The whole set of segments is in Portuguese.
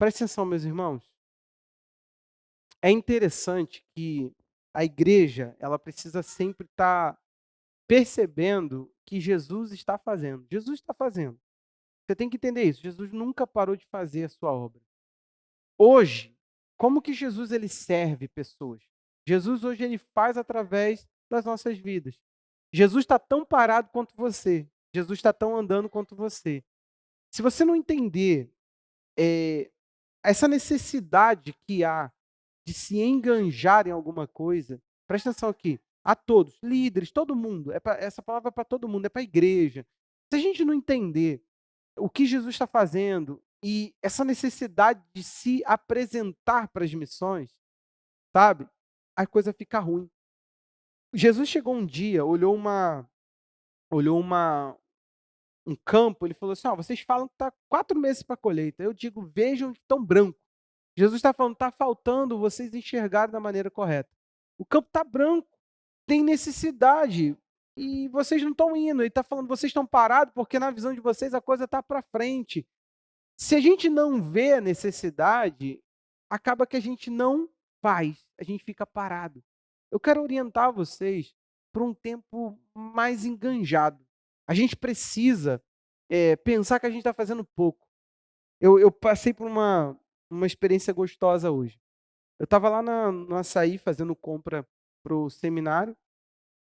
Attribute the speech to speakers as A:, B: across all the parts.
A: Presta atenção, meus irmãos. É interessante que a igreja, ela precisa sempre estar percebendo que Jesus está fazendo. Jesus está fazendo. Você tem que entender isso. Jesus nunca parou de fazer a sua obra. Hoje, como que Jesus ele serve pessoas? Jesus hoje ele faz através das nossas vidas. Jesus está tão parado quanto você. Jesus está tão andando quanto você. Se você não entender eh, essa necessidade que há de se enganjar em alguma coisa, presta atenção aqui, a todos, líderes, todo mundo, essa palavra é para todo mundo, é para a igreja. Se a gente não entender o que Jesus está fazendo e essa necessidade de se apresentar para as missões, sabe, a coisa fica ruim. Jesus chegou um dia, olhou um campo, ele falou assim: ó, vocês falam que está 4 meses para a colheita. Eu digo, vejam que estão branco. Jesus está falando, está faltando vocês enxergarem da maneira correta. O campo está branco, tem necessidade, e vocês não estão indo. Ele está falando, vocês estão parados porque na visão de vocês a coisa está para frente. Se a gente não vê a necessidade, acaba que a gente não faz, a gente fica parado. Eu quero orientar vocês para um tempo mais enganjado. A gente precisa pensar que a gente está fazendo pouco. Eu passei por uma experiência gostosa hoje. Eu estava lá no açaí fazendo compra para o seminário,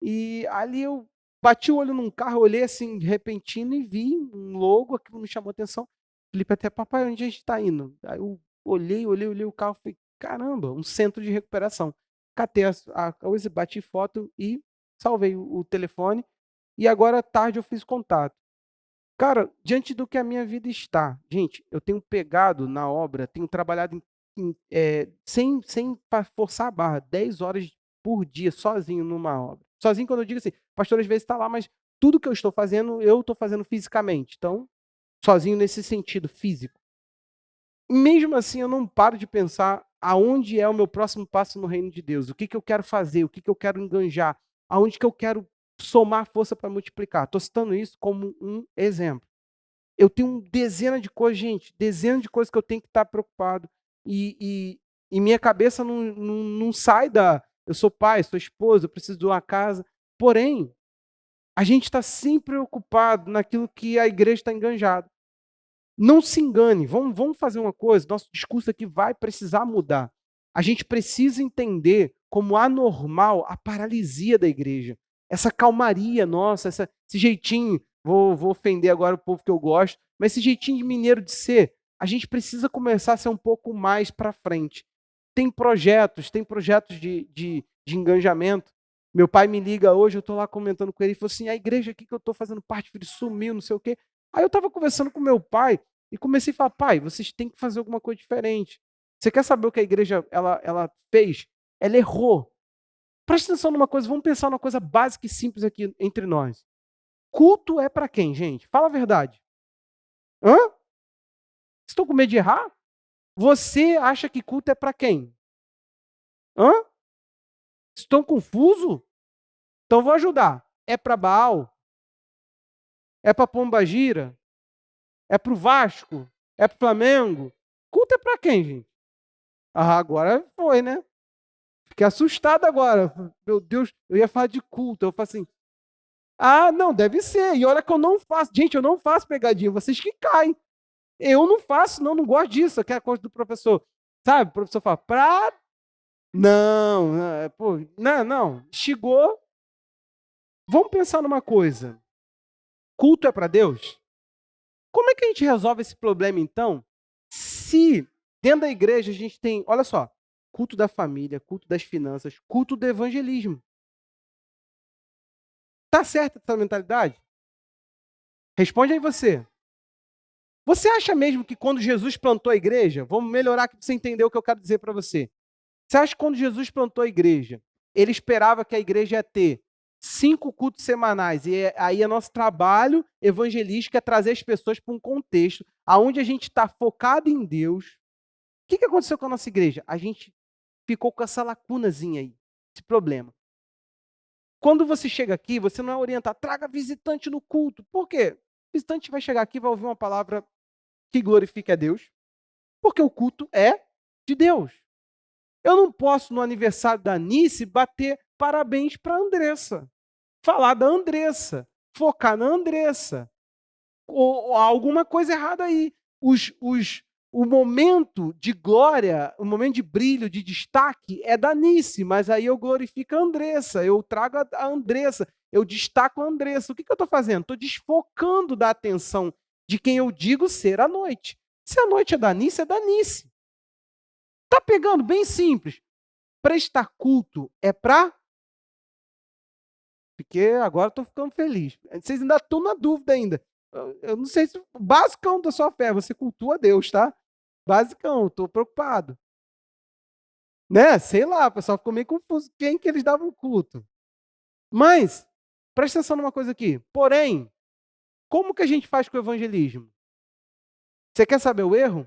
A: e ali eu bati o olho num carro, olhei assim de repentino e vi um logo, aquilo me chamou a atenção. Felipe até, papai, onde a gente está indo? Aí eu olhei o carro, falei, caramba, um centro de recuperação. Catei a coisa, bati foto e salvei o telefone, e agora à tarde eu fiz contato. Cara, diante do que a minha vida está, gente, eu tenho pegado na obra, tenho trabalhado sem forçar a barra, 10 horas por dia, sozinho numa obra. Sozinho quando eu digo assim, o pastor às vezes está lá, mas tudo que eu estou fazendo fisicamente. Então, sozinho nesse sentido físico. Mesmo assim, eu não paro de pensar aonde é o meu próximo passo no reino de Deus. O que, que eu quero fazer, o que, que eu quero enganjar, aonde que eu quero somar força para multiplicar. Estou citando isso como um exemplo. Eu tenho dezena de coisas, gente, dezenas de coisas que eu tenho que estar preocupado. E minha cabeça não sai da. Eu sou pai, sou esposa, eu preciso de uma casa. Porém, a gente está sempre ocupado naquilo que a igreja está enganjada. Não se engane, vamos fazer uma coisa, nosso discurso aqui vai precisar mudar. A gente precisa entender como anormal a paralisia da igreja. Essa calmaria nossa, esse jeitinho, vou ofender agora o povo que eu gosto, mas esse jeitinho de mineiro de ser, a gente precisa começar a ser um pouco mais para frente. Tem projetos de engajamento. Meu pai me liga hoje, eu estou lá comentando com ele, ele falou assim, a igreja aqui que eu estou fazendo parte, filho, sumiu, não sei o quê. Aí eu estava conversando com meu pai e comecei a falar, pai, vocês têm que fazer alguma coisa diferente. Você quer saber o que a igreja ela fez? Ela errou. Presta atenção numa coisa, vamos pensar numa coisa básica e simples aqui entre nós. Culto é para quem, gente? Fala a verdade. Hã? Estão com medo de errar? Você acha que culto é para quem? Hã? Estão confusos? Então vou ajudar. É para Baal? É para Pombagira? É para o Vasco? É para o Flamengo? Culto é para quem, gente? Ah, agora foi, né? Fiquei assustado agora. Meu Deus, eu ia falar de culto. Eu falo assim, ah, não, deve ser. E olha que eu não faço. Gente, eu não faço pegadinha. Vocês que caem. Eu não faço, não gosto disso. Aquela coisa do professor. Sabe? O professor fala, Não, pô, não. Chegou. Vamos pensar numa coisa. Culto é para Deus? Como é que a gente resolve esse problema, então, se dentro da igreja a gente tem, olha só, culto da família, culto das finanças, culto do evangelismo. Tá certa essa mentalidade? Responde aí você. Você acha mesmo que quando Jesus plantou a igreja, vamos melhorar aqui para você entender o que eu quero dizer para você. Você acha que quando Jesus plantou a igreja, ele esperava que a igreja ia ter 5 cultos semanais, e aí é nosso trabalho evangelístico é trazer as pessoas para um contexto onde a gente está focado em Deus. O que aconteceu com a nossa igreja? A gente ficou com essa lacunazinha aí, esse problema. Quando você chega aqui, você não é orientado, traga visitante no culto. Por quê? O visitante vai chegar aqui e vai ouvir uma palavra que glorifique a Deus. Porque o culto é de Deus. Eu não posso, no aniversário da Nice, bater parabéns para a Andressa, falar da Andressa, focar na Andressa. Ou alguma coisa errada aí. O momento de glória, o momento de brilho, de destaque é da Nice, mas aí eu glorifico a Andressa, eu trago a Andressa, eu destaco a Andressa. O que eu estou fazendo? Estou desfocando da atenção de quem eu digo ser a noite. Se a noite é da Nice, é da Nice. Tá pegando? Bem simples. Prestar culto é para... Porque agora estou ficando feliz. Vocês ainda estão na dúvida ainda. Eu não sei se o basicão da sua fé, você cultua a Deus, tá? Basicão, estou preocupado. Né? Sei lá, o pessoal ficou meio confuso quem que eles davam culto. Mas, presta atenção numa coisa aqui. Porém, como que a gente faz com o evangelismo? Você quer saber o erro?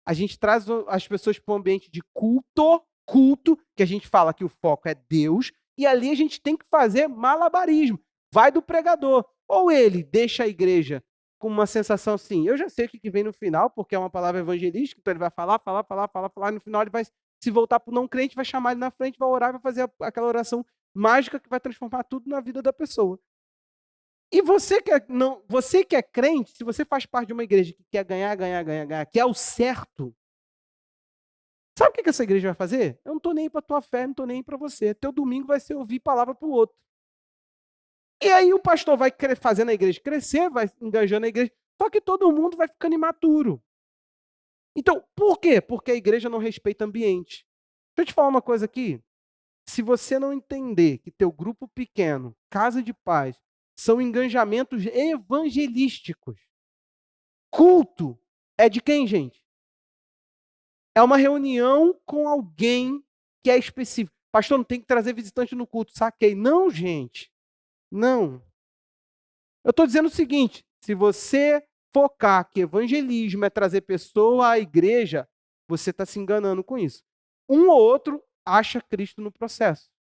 A: A gente traz as pessoas para um ambiente de culto, que a gente fala que o foco é Deus, e ali a gente tem que fazer malabarismo. Vai do pregador. Ou ele deixa a igreja com uma sensação assim, eu já sei o que vem no final, porque é uma palavra evangelística, então ele vai falar, e no final ele vai se voltar para o não crente, vai chamar ele na frente, vai orar, vai fazer aquela oração mágica que vai transformar tudo na vida da pessoa. E você que é crente, se você faz parte de uma igreja que quer ganhar, que é o certo, sabe o que essa igreja vai fazer? Eu não estou nem aí para a tua fé, não estou nem aí para você. Teu domingo vai ser ouvir palavra para o outro. E aí o pastor vai fazendo a igreja crescer, vai engajando a igreja, só que todo mundo vai ficando imaturo. Então, por quê? Porque a igreja não respeita ambiente. Deixa eu te falar uma coisa aqui. Se você não entender que teu grupo pequeno, casa de paz, são engajamentos evangelísticos, culto é de quem, gente? É uma reunião com alguém que é específico. Pastor, não tem que trazer visitante no culto. Saquei. Não, gente. Não. Eu estou dizendo o seguinte, se você focar que evangelismo é trazer pessoa à igreja, você está se enganando com isso. Um ou outro acha Cristo no processo.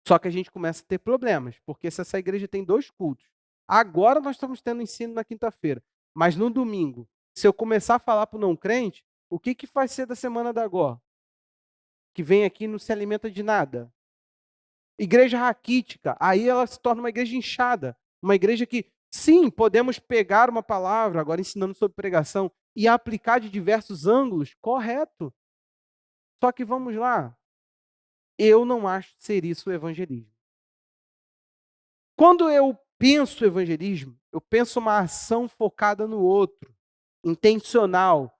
A: Só que a gente começa a ter problemas, porque se essa igreja tem 2 cultos, agora nós estamos tendo ensino na quinta-feira, mas no domingo, se eu começar a falar para o não crente, o que vai ser da semana da agora? Que vem aqui e não se alimenta de nada. Igreja raquítica, aí ela se torna uma igreja inchada, uma igreja que, sim, podemos pegar uma palavra, agora ensinando sobre pregação, e aplicar de diversos ângulos, correto. Só que vamos lá, eu não acho ser isso o evangelismo. Quando eu penso evangelismo, eu penso uma ação focada no outro, intencional.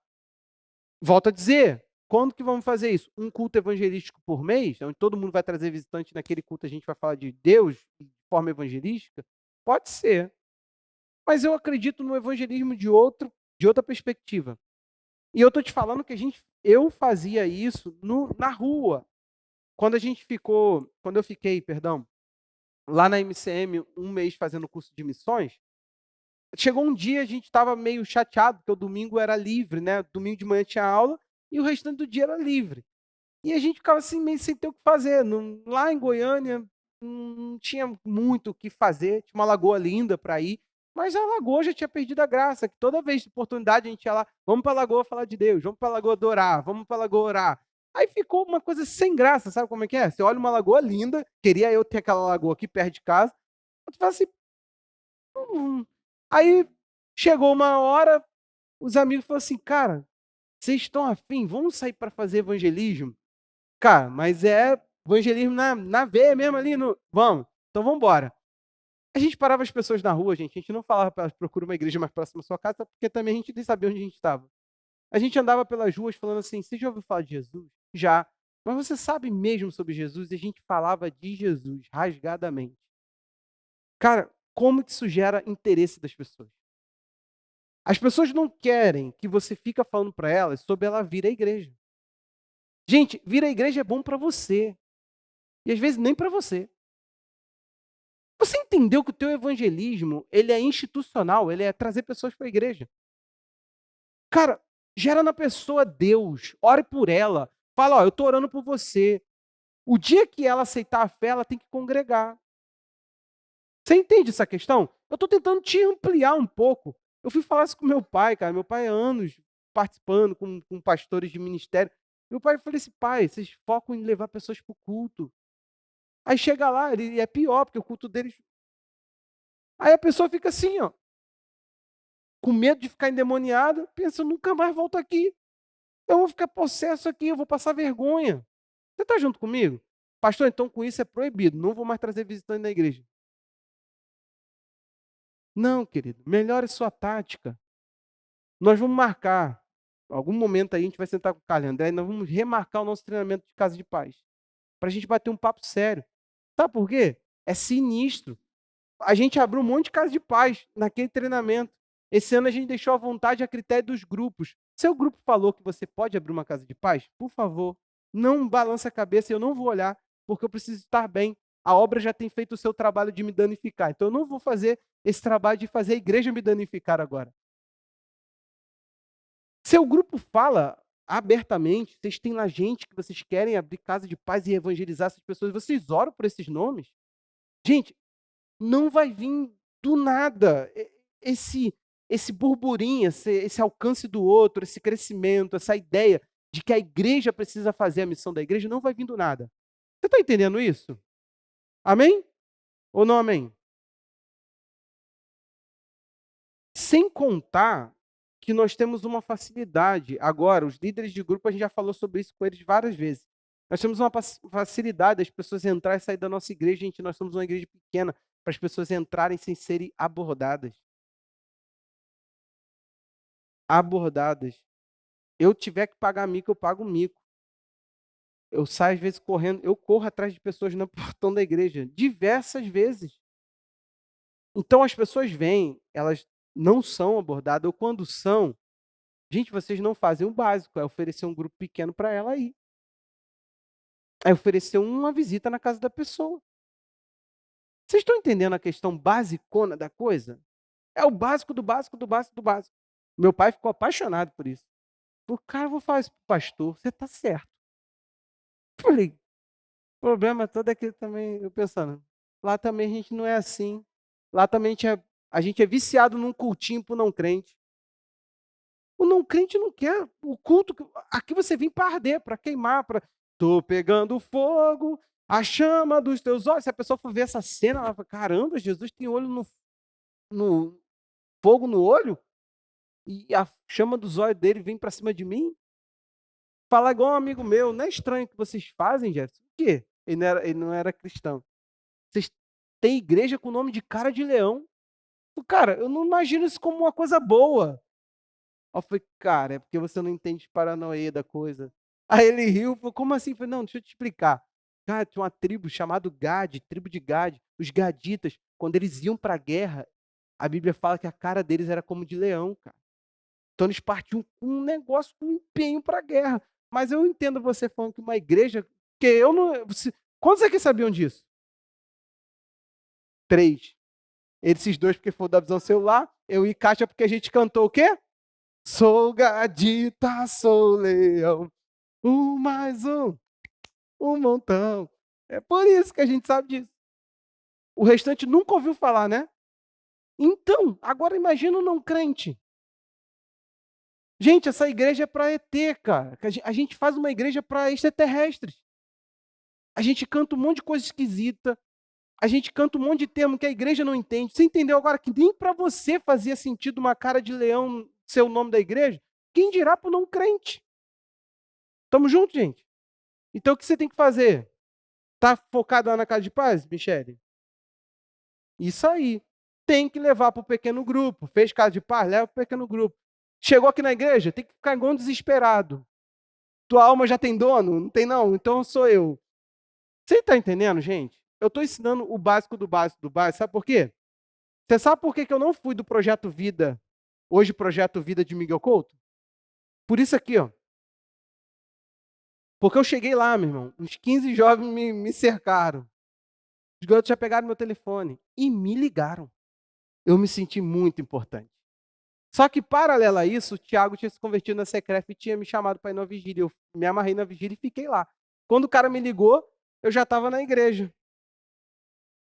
A: Volto a dizer, quando que vamos fazer isso? Um culto evangelístico por mês, onde todo mundo vai trazer visitante naquele culto, a gente vai falar de Deus de forma evangelística? Pode ser. Mas eu acredito no evangelismo de outra perspectiva. E eu estou te falando que eu fazia isso na rua. Quando eu fiquei, lá na MCM, um mês fazendo curso de missões, chegou um dia, a gente estava meio chateado, porque o domingo era livre, né? Domingo de manhã tinha aula e o restante do dia era livre. E a gente ficava assim, meio sem ter o que fazer. Lá em Goiânia, não tinha muito o que fazer, tinha uma lagoa linda para ir, mas a lagoa já tinha perdido a graça, que toda vez de oportunidade a gente ia lá, vamos para a lagoa falar de Deus, vamos para a lagoa adorar, vamos para a lagoa orar. Aí ficou uma coisa sem graça, sabe como é que é? Você olha uma lagoa linda, queria eu ter aquela lagoa aqui perto de casa, tu fala assim, hum. Aí chegou uma hora, os amigos falaram assim, cara, vocês estão afim? Vamos sair para fazer evangelismo? Cara, mas é evangelismo na veia mesmo ali no... Vamos, então vamos embora. A gente parava as pessoas na rua, gente, a gente não falava para elas, procura uma igreja mais próxima da sua casa, porque também a gente nem sabia onde a gente estava. A gente andava pelas ruas falando assim, você já ouviu falar de Jesus? Já. Mas você sabe mesmo sobre Jesus? E a gente falava de Jesus, rasgadamente. Cara, como que isso gera interesse das pessoas? As pessoas não querem que você fica falando para elas sobre ela vir à igreja. Gente, vir à igreja é bom para você. E às vezes nem para você. Você entendeu que o teu evangelismo, ele é institucional, ele é trazer pessoas para a igreja. Cara, gera na pessoa Deus, ore por ela. Fala, ó, eu estou orando por você. O dia que ela aceitar a fé, ela tem que congregar. Você entende essa questão? Eu estou tentando te ampliar um pouco Eu fui falar isso com meu pai, cara. Meu pai há anos participando com pastores de ministério. Meu pai, eu falei assim: "Pai, vocês focam em levar pessoas para o culto". Aí chega lá, ele é pior, porque o culto deles aí a pessoa fica assim, ó, com medo de ficar endemoniada, pensa: "Eu nunca mais volto aqui. Eu vou ficar possesso aqui, eu vou passar vergonha". Você está junto comigo? Pastor, então com isso é proibido, não vou mais trazer visitante na igreja. Não, querido, melhore sua tática. Nós vamos marcar, algum momento aí a gente vai sentar com o Carlos André e nós vamos remarcar o nosso treinamento de casa de paz, para a gente bater um papo sério. Sabe por quê? É sinistro. A gente abriu um monte de casa de paz naquele treinamento. Esse ano a gente deixou à vontade a critério dos grupos. Seu grupo falou que você pode abrir uma casa de paz? Por favor, não balança a cabeça, eu não vou olhar, porque eu preciso estar bem. A obra já tem feito o seu trabalho de me danificar. Então eu não vou fazer esse trabalho de fazer a igreja me danificar agora. Seu grupo fala abertamente, vocês têm lá gente que vocês querem abrir casa de paz e evangelizar essas pessoas, vocês oram por esses nomes? Gente, não vai vir do nada esse burburinho, esse alcance do outro, esse crescimento, essa ideia de que a igreja precisa fazer a missão da igreja, não vai vir do nada. Você está entendendo isso? Amém? Ou não amém? Sem contar que nós temos uma facilidade. Agora, os líderes de grupo, a gente já falou sobre isso com eles várias vezes. Nós temos uma facilidade das pessoas entrarem e sair da nossa igreja. Gente, nós somos uma igreja pequena para as pessoas entrarem sem serem abordadas. Abordadas. Eu tiver que pagar mico, eu pago mico. Eu saio às vezes correndo, eu corro atrás de pessoas no portão da igreja, diversas vezes. Então as pessoas vêm, elas não são abordadas, ou quando são, gente, vocês não fazem o básico, é oferecer um grupo pequeno para ela aí. É oferecer uma visita na casa da pessoa. Vocês estão entendendo a questão basicona da coisa? É o básico do básico do básico do básico. Meu pai ficou apaixonado por isso. O cara, eu vou falar isso pro pastor, você está certo. Eu falei, o problema todo é que também, eu pensando, lá também a gente não é assim. Lá também a gente é viciado num cultinho pro não crente. O não crente não quer o culto. Aqui você vem para arder, para queimar, para. Tô pegando fogo, a chama dos teus olhos. Se a pessoa for ver essa cena, ela fala: caramba, Jesus tem olho no fogo no olho e a chama dos olhos dele vem para cima de mim. Fala igual um amigo meu, não é estranho o que vocês fazem, Jefferson? O quê? Ele não era cristão. Vocês têm igreja com o nome de cara de leão. Cara, eu não imagino isso como uma coisa boa. Aí eu falei, cara, é porque você não entende paranoia da coisa. Aí ele riu, falou, como assim? Eu falei, não, deixa eu te explicar. Cara, tinha uma tribo chamada Gad, tribo de Gad. Os gaditas, quando eles iam para a guerra, a Bíblia fala que a cara deles era como de leão, cara. Então eles partiam com um negócio, com um empenho para a guerra. Mas eu entendo você falando que uma igreja, que eu não... Quantos aqui sabiam disso? 3. Esses dois porque foi da visão celular, eu e Kátia porque a gente cantou o quê? Sou gadita, sou leão, um mais um montão. É por isso que a gente sabe disso. O restante nunca ouviu falar, né? Então, agora imagina o não crente. Gente, essa igreja é para ET, cara. A gente faz uma igreja para extraterrestres. A gente canta um monte de coisa esquisita. A gente canta um monte de termo que a igreja não entende. Você entendeu agora que nem para você fazia sentido uma cara de leão ser o nome da igreja? Quem dirá para o não crente? Tamo junto, gente? Então o que você tem que fazer? Tá focado lá na casa de paz, Michele? Isso aí. Tem que levar para o pequeno grupo. Fez casa de paz? Leva para o pequeno grupo. Chegou aqui na igreja? Tem que ficar igual um desesperado. Tua alma já tem dono? Não tem não? Então sou eu. Você está entendendo, gente? Eu estou ensinando o básico do básico do básico. Sabe por quê? Você sabe por que eu não fui do Projeto Vida, hoje Projeto Vida de Miguel Couto? Por isso aqui, ó. Porque eu cheguei lá, meu irmão, uns 15 jovens me cercaram. Os garotos já pegaram meu telefone e me ligaram. Eu me senti muito importante. Só que, paralelo a isso, o Thiago tinha se convertido na Secref e tinha me chamado para ir na vigília. Eu me amarrei na vigília e fiquei lá. Quando o cara me ligou, eu já estava na igreja.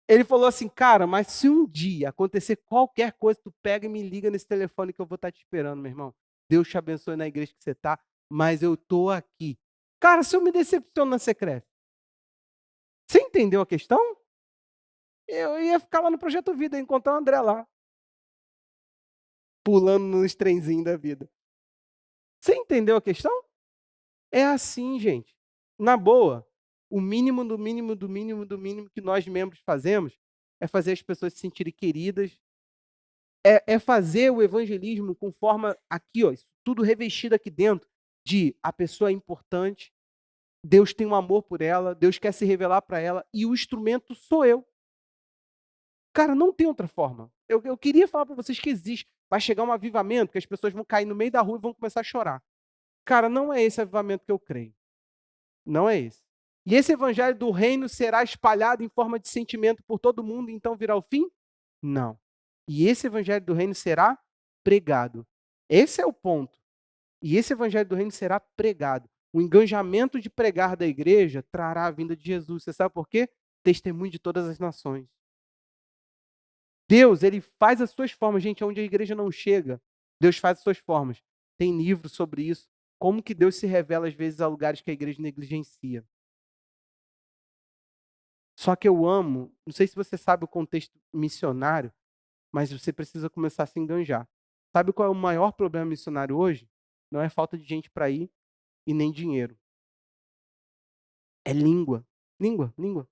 A: Ele falou assim: "Cara, mas se um dia acontecer qualquer coisa, tu pega e me liga nesse telefone que eu vou estar te esperando, meu irmão. Deus te abençoe na igreja que você tá, mas eu tô aqui". Cara, se eu me decepciono na Secref, você entendeu a questão? Eu ia ficar lá no Projeto Vida, ia encontrar o André lá, pulando nos trenzinhos da vida. Você entendeu a questão? É assim, gente. Na boa, o mínimo do mínimo do mínimo do mínimo que nós membros fazemos é fazer as pessoas se sentirem queridas, é fazer o evangelismo com forma aqui, ó, isso tudo revestido aqui dentro de a pessoa é importante, Deus tem um amor por ela, Deus quer se revelar para ela e o instrumento sou eu. Cara, não tem outra forma. Eu queria falar para vocês que existe. Vai chegar um avivamento que as pessoas vão cair no meio da rua e vão começar a chorar. Cara, não é esse avivamento que eu creio. Não é esse. E esse evangelho do reino será espalhado em forma de sentimento por todo mundo, então virá o fim? Não. E esse evangelho do reino será pregado. Esse é o ponto. E esse evangelho do reino será pregado. O engajamento de pregar da igreja trará a vinda de Jesus. Você sabe por quê? Testemunho de todas as nações. Deus, ele faz as suas formas. Gente, onde a igreja não chega, Deus faz as suas formas. Tem livro sobre isso. Como que Deus se revela às vezes a lugares que a igreja negligencia. Só que eu amo, não sei se você sabe o contexto missionário, mas você precisa começar a se enganjar. Sabe qual é o maior problema missionário hoje? Não é falta de gente para ir e nem dinheiro. É língua. Língua, língua.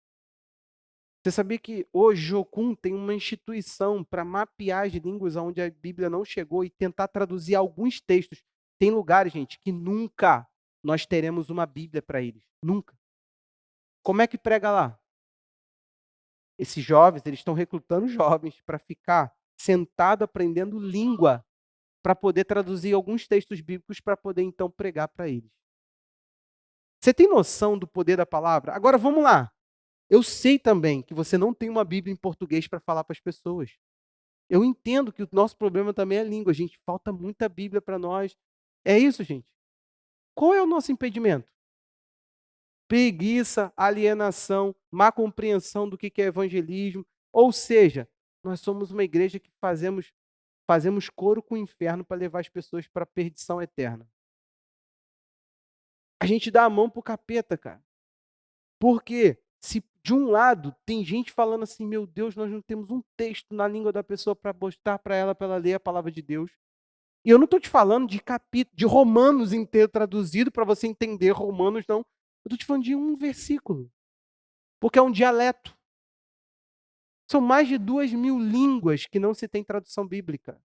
A: Você sabia que hoje Jocum tem uma instituição para mapear as línguas onde a Bíblia não chegou e tentar traduzir alguns textos? Tem lugares, gente, que nunca nós teremos uma Bíblia para eles. Nunca. Como é que prega lá? Esses jovens, eles estão recrutando jovens para ficar sentado aprendendo língua, para poder traduzir alguns textos bíblicos para poder então pregar para eles. Você tem noção do poder da palavra? Agora vamos lá. Eu sei também que você não tem uma Bíblia em português para falar para as pessoas. Eu entendo que o nosso problema também é a língua, gente. Falta muita Bíblia para nós. É isso, gente. Qual é o nosso impedimento? Preguiça, alienação, má compreensão do que é evangelismo. Ou seja, nós somos uma igreja que fazemos coro com o inferno para levar as pessoas para a perdição eterna. A gente dá a mão pro capeta, cara. Porque se de um lado tem gente falando assim, meu Deus, nós não temos um texto na língua da pessoa para mostrar para ela ler a palavra de Deus. E eu não estou te falando de capítulo, de Romanos inteiro traduzido para você entender Romanos, não. Eu estou te falando de um versículo. Porque é um dialeto. São mais de 2.000 línguas que não se tem tradução bíblica.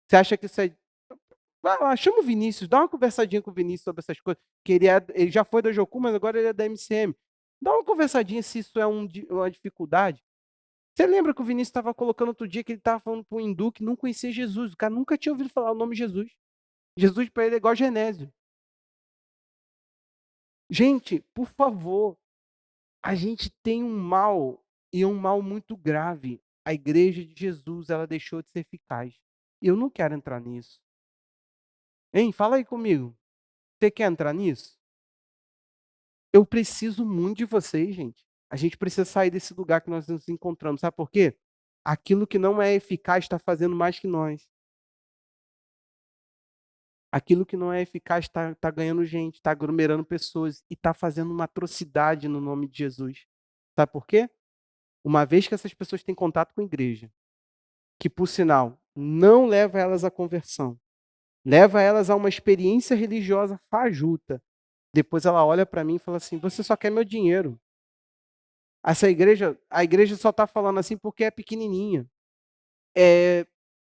A: Você acha que isso é... Vai lá, chama o Vinícius, dá uma conversadinha com o Vinícius sobre essas coisas. Que ele já foi da Jocum, mas agora ele é da MCM. Dá uma conversadinha se isso é uma dificuldade. Você lembra que o Vinícius estava colocando outro dia que ele estava falando para um hindu que não conhecia Jesus. O cara nunca tinha ouvido falar o nome Jesus. Jesus para ele é igual Genésio. Gente, por favor, a gente tem um mal, e é um mal muito grave. A igreja de Jesus, ela deixou de ser eficaz. E eu não quero entrar nisso. Hein, fala aí comigo. Você quer entrar nisso? Eu preciso muito de vocês, gente. A gente precisa sair desse lugar que nós nos encontramos. Sabe por quê? Aquilo que não é eficaz está fazendo mais que nós. Aquilo que não é eficaz está ganhando gente, está aglomerando pessoas e está fazendo uma atrocidade no nome de Jesus. Sabe por quê? Uma vez que essas pessoas têm contato com a igreja, que por sinal não leva elas à conversão, leva elas a uma experiência religiosa fajuta, depois ela olha para mim e fala assim: você só quer meu dinheiro. A igreja só está falando assim porque é pequenininha.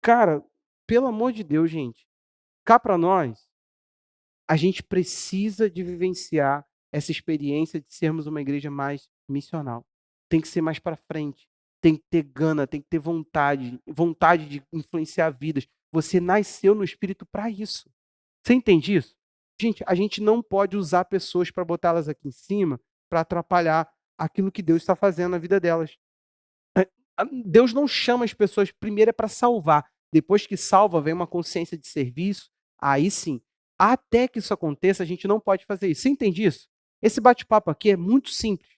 A: Cara, pelo amor de Deus, gente, cá para nós, a gente precisa de vivenciar essa experiência de sermos uma igreja mais missional. Tem que ser mais para frente, tem que ter gana, tem que ter vontade de influenciar vidas. Você nasceu no Espírito para isso. Você entende isso? Gente, a gente não pode usar pessoas para botá-las aqui em cima para atrapalhar aquilo que Deus está fazendo na vida delas. Deus não chama as pessoas, primeiro é para salvar. Depois que salva, vem uma consciência de serviço. Aí sim. Até que isso aconteça, a gente não pode fazer isso. Você entende isso? Esse bate-papo aqui é muito simples.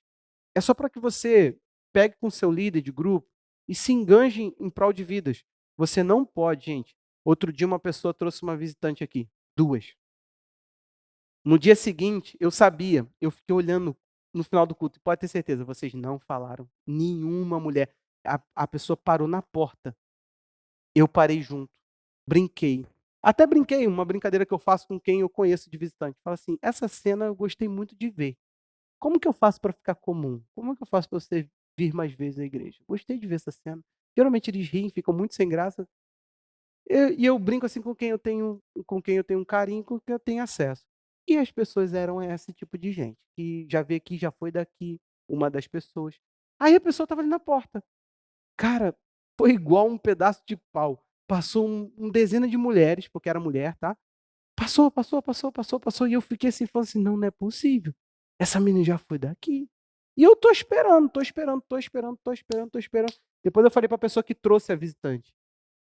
A: É só para que você pegue com seu líder de grupo e se enganje em prol de vidas. Você não pode, gente. Outro dia uma pessoa trouxe uma visitante aqui, 2. No dia seguinte, eu sabia, eu fiquei olhando no final do culto, pode ter certeza, vocês não falaram, nenhuma mulher. A pessoa parou na porta, eu parei junto, brinquei. Até brinquei, uma brincadeira que eu faço com quem eu conheço de visitante. Fala assim, essa cena eu gostei muito de ver. Como que eu faço para ficar comum? Como é que eu faço para você vir mais vezes à igreja? Gostei de ver essa cena. Geralmente eles riem, ficam muito sem graça. E eu brinco assim com quem eu tenho um carinho, com quem eu tenho acesso. E as pessoas eram esse tipo de gente, que já veio aqui, já foi daqui, uma das pessoas. Aí a pessoa estava ali na porta. Cara, foi igual um pedaço de pau. Passou dezena de mulheres, porque era mulher, tá? Passou, passou, passou, passou, passou. E eu fiquei assim, falando assim: não, não é possível. Essa menina já foi daqui. E eu tô esperando, tô esperando, tô esperando, tô esperando, tô esperando. Depois eu falei pra pessoa que trouxe a visitante.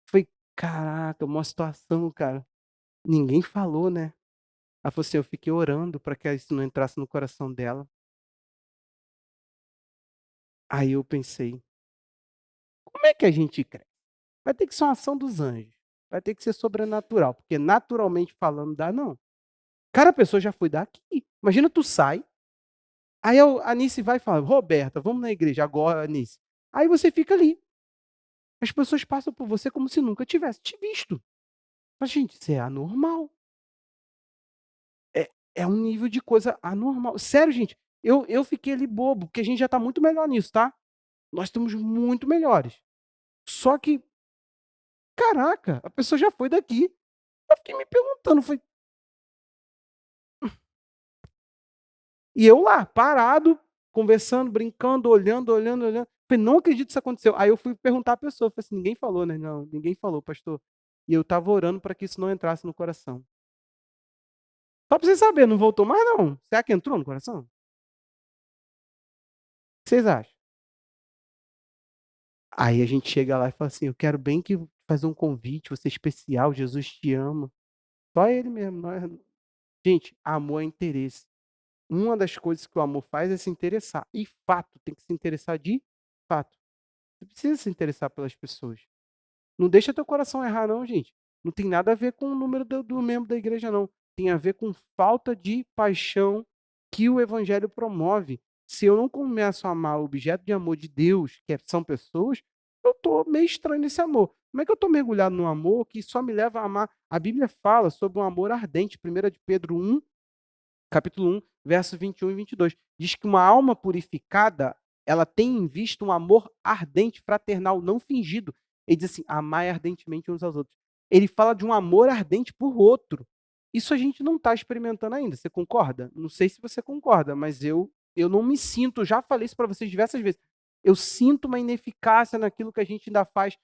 A: Foi, caraca, uma situação, cara. Ninguém falou, né? Ela falou assim: eu fiquei orando para que isso não entrasse no coração dela. Aí eu pensei: como é que a gente crê? Vai ter que ser uma ação dos anjos. Vai ter que ser sobrenatural, porque naturalmente falando dá não. Cara, a pessoa já foi daqui. Imagina tu sai, aí a Anice vai e fala: Roberta, vamos na igreja agora, Anice. Aí você fica ali. As pessoas passam por você como se nunca tivesse te visto. Mas, gente, isso é anormal. É um nível de coisa anormal. Sério, gente, eu fiquei ali bobo, porque a gente já está muito melhor nisso, tá? Nós estamos muito melhores. Só que, caraca, a pessoa já foi daqui. Eu fiquei me perguntando, foi. E eu lá, parado, conversando, brincando, olhando, olhando, olhando. Falei, não acredito que isso aconteceu. Aí eu fui perguntar à pessoa, falei assim, ninguém falou, né? Não, ninguém falou, pastor. E eu estava orando para que isso não entrasse no coração. Só para você saber, não voltou mais não. Será que entrou no coração? O que vocês acham? Aí a gente chega lá e fala assim, eu quero bem que fazer um convite, você é especial, Jesus te ama. Só ele mesmo. Gente, amor é interesse. Uma das coisas que o amor faz é se interessar. E fato, tem que se interessar de fato. Você precisa se interessar pelas pessoas. Não deixa teu coração errar, não, gente. Não tem nada a ver com o número do membro da igreja, não. Tem a ver com falta de paixão que o evangelho promove. Se eu não começo a amar o objeto de amor de Deus, são pessoas, eu estou meio estranho nesse amor. Como é que eu estou mergulhado num amor que só me leva a amar? A Bíblia fala sobre um amor ardente, 1 de Pedro 1, capítulo 1, verso 21 e 22. Diz que uma alma purificada, ela tem em vista um amor ardente, fraternal, não fingido. Ele diz assim, amai ardentemente uns aos outros. Ele fala de um amor ardente por outro. Isso a gente não está experimentando ainda, você concorda? Não sei se você concorda, mas eu não me sinto, já falei isso para vocês diversas vezes, eu sinto uma ineficácia naquilo que a gente ainda faz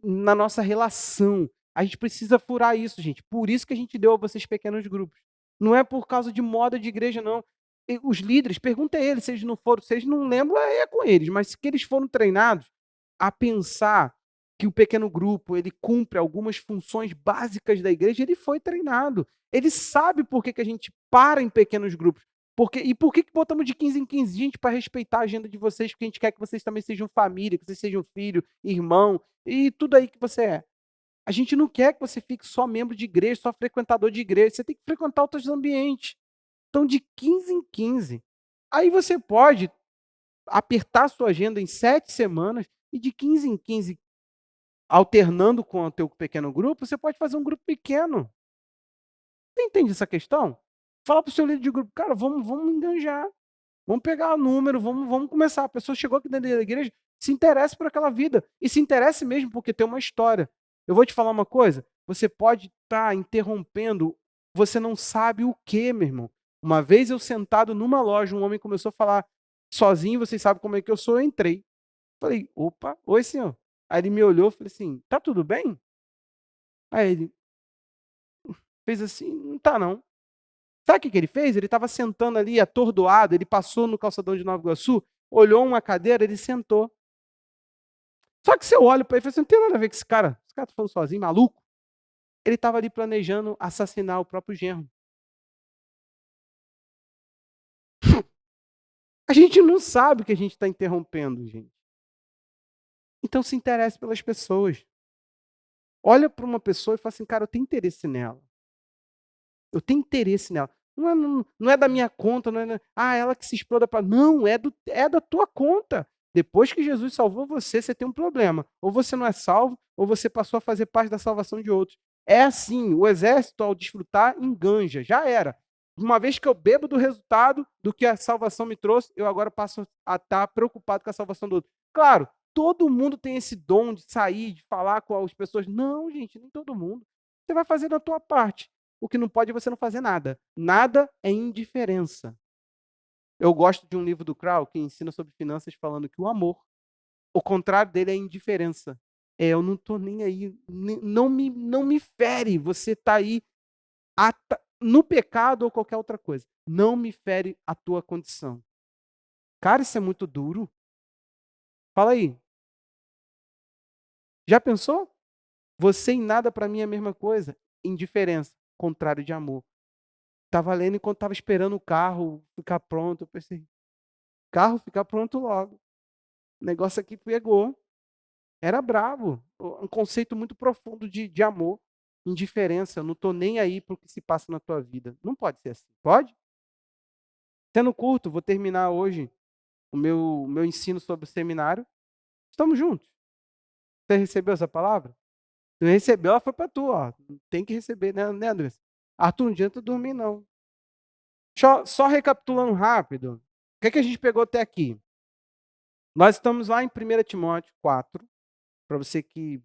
A: na nossa relação. A gente precisa furar isso, gente. Por isso que a gente deu a vocês pequenos grupos. Não é por causa de moda de igreja, não. E os líderes, pergunta a eles, se eles não foram, se eles não lembram, é com eles, mas que eles foram treinados a pensar que o pequeno grupo ele cumpre algumas funções básicas da igreja, ele foi treinado. Ele sabe por que, que a gente para em pequenos grupos. E por que, que botamos de 15 em 15? Gente, para respeitar a agenda de vocês, porque a gente quer que vocês também sejam família, que vocês sejam filho, irmão, e tudo aí que você é. A gente não quer que você fique só membro de igreja, só frequentador de igreja. Você tem que frequentar outros ambientes. Então, de 15 em 15. Aí você pode apertar sua agenda em 7 semanas e de 15 em 15, alternando com o teu pequeno grupo, você pode fazer um grupo pequeno. Você entende essa questão? Fala para o seu líder de grupo, cara, vamos enganjar. Vamos pegar o número, vamos começar. A pessoa chegou aqui dentro da igreja, se interessa por aquela vida. E se interessa mesmo porque tem uma história. Eu vou te falar uma coisa, você pode estar interrompendo, você não sabe o que, meu irmão. Uma vez eu sentado numa loja, um homem começou a falar sozinho, vocês sabem como é que eu sou, eu entrei. Falei, opa, oi senhor. Aí ele me olhou, falei assim, tá tudo bem? Aí ele fez assim, não tá não. Sabe o que que ele fez? Ele estava sentando ali, atordoado, ele passou no calçadão de Nova Iguaçu, olhou uma cadeira, ele sentou. Só que se eu olho para ele e falo assim, não tem nada a ver com esse cara tá falando sozinho, maluco. Ele estava ali planejando assassinar o próprio genro. A gente não sabe que a gente está interrompendo, gente. Então se interesse pelas pessoas. Olha para uma pessoa e fala assim, cara, eu tenho interesse nela. Eu tenho interesse nela. Não é da minha conta, não é, ela que se exploda para. Não, é da tua conta. Depois que Jesus salvou você, você tem um problema. Ou você não é salvo, ou você passou a fazer parte da salvação de outros. É assim, o exército, ao desfrutar, enganja. Já era. Uma vez que eu bebo do resultado do que a salvação me trouxe, eu agora passo a estar preocupado com a salvação do outro. Claro, todo mundo tem esse dom de sair, de falar com as pessoas. Não, gente, nem todo mundo. Você vai fazer da tua parte. O que não pode é você não fazer nada. Nada é indiferença. Eu gosto de um livro do Crow que ensina sobre finanças falando que o amor, o contrário dele é indiferença. Eu não estou nem aí, não me fere, você está aí no pecado ou qualquer outra coisa. Não me fere a tua condição. Cara, isso é muito duro. Fala aí. Já pensou? Você em nada para mim é a mesma coisa. Indiferença, contrário de amor. Estava lendo enquanto estava esperando o carro ficar pronto. Eu pensei, carro ficar pronto logo. O negócio aqui pegou. Era bravo. Um conceito muito profundo de amor, indiferença. Eu não estou nem aí para o que se passa na tua vida. Não pode ser assim. Pode? Sendo curto, vou terminar hoje o meu ensino sobre o seminário. Estamos juntos. Você recebeu essa palavra? Se não recebeu, ela foi para tu. Ó. Tem que receber, né, Andressa? Arthur, não adianta dormir, não. Só recapitulando rápido. O que a gente pegou até aqui? Nós estamos lá em 1 Timóteo 4, para você que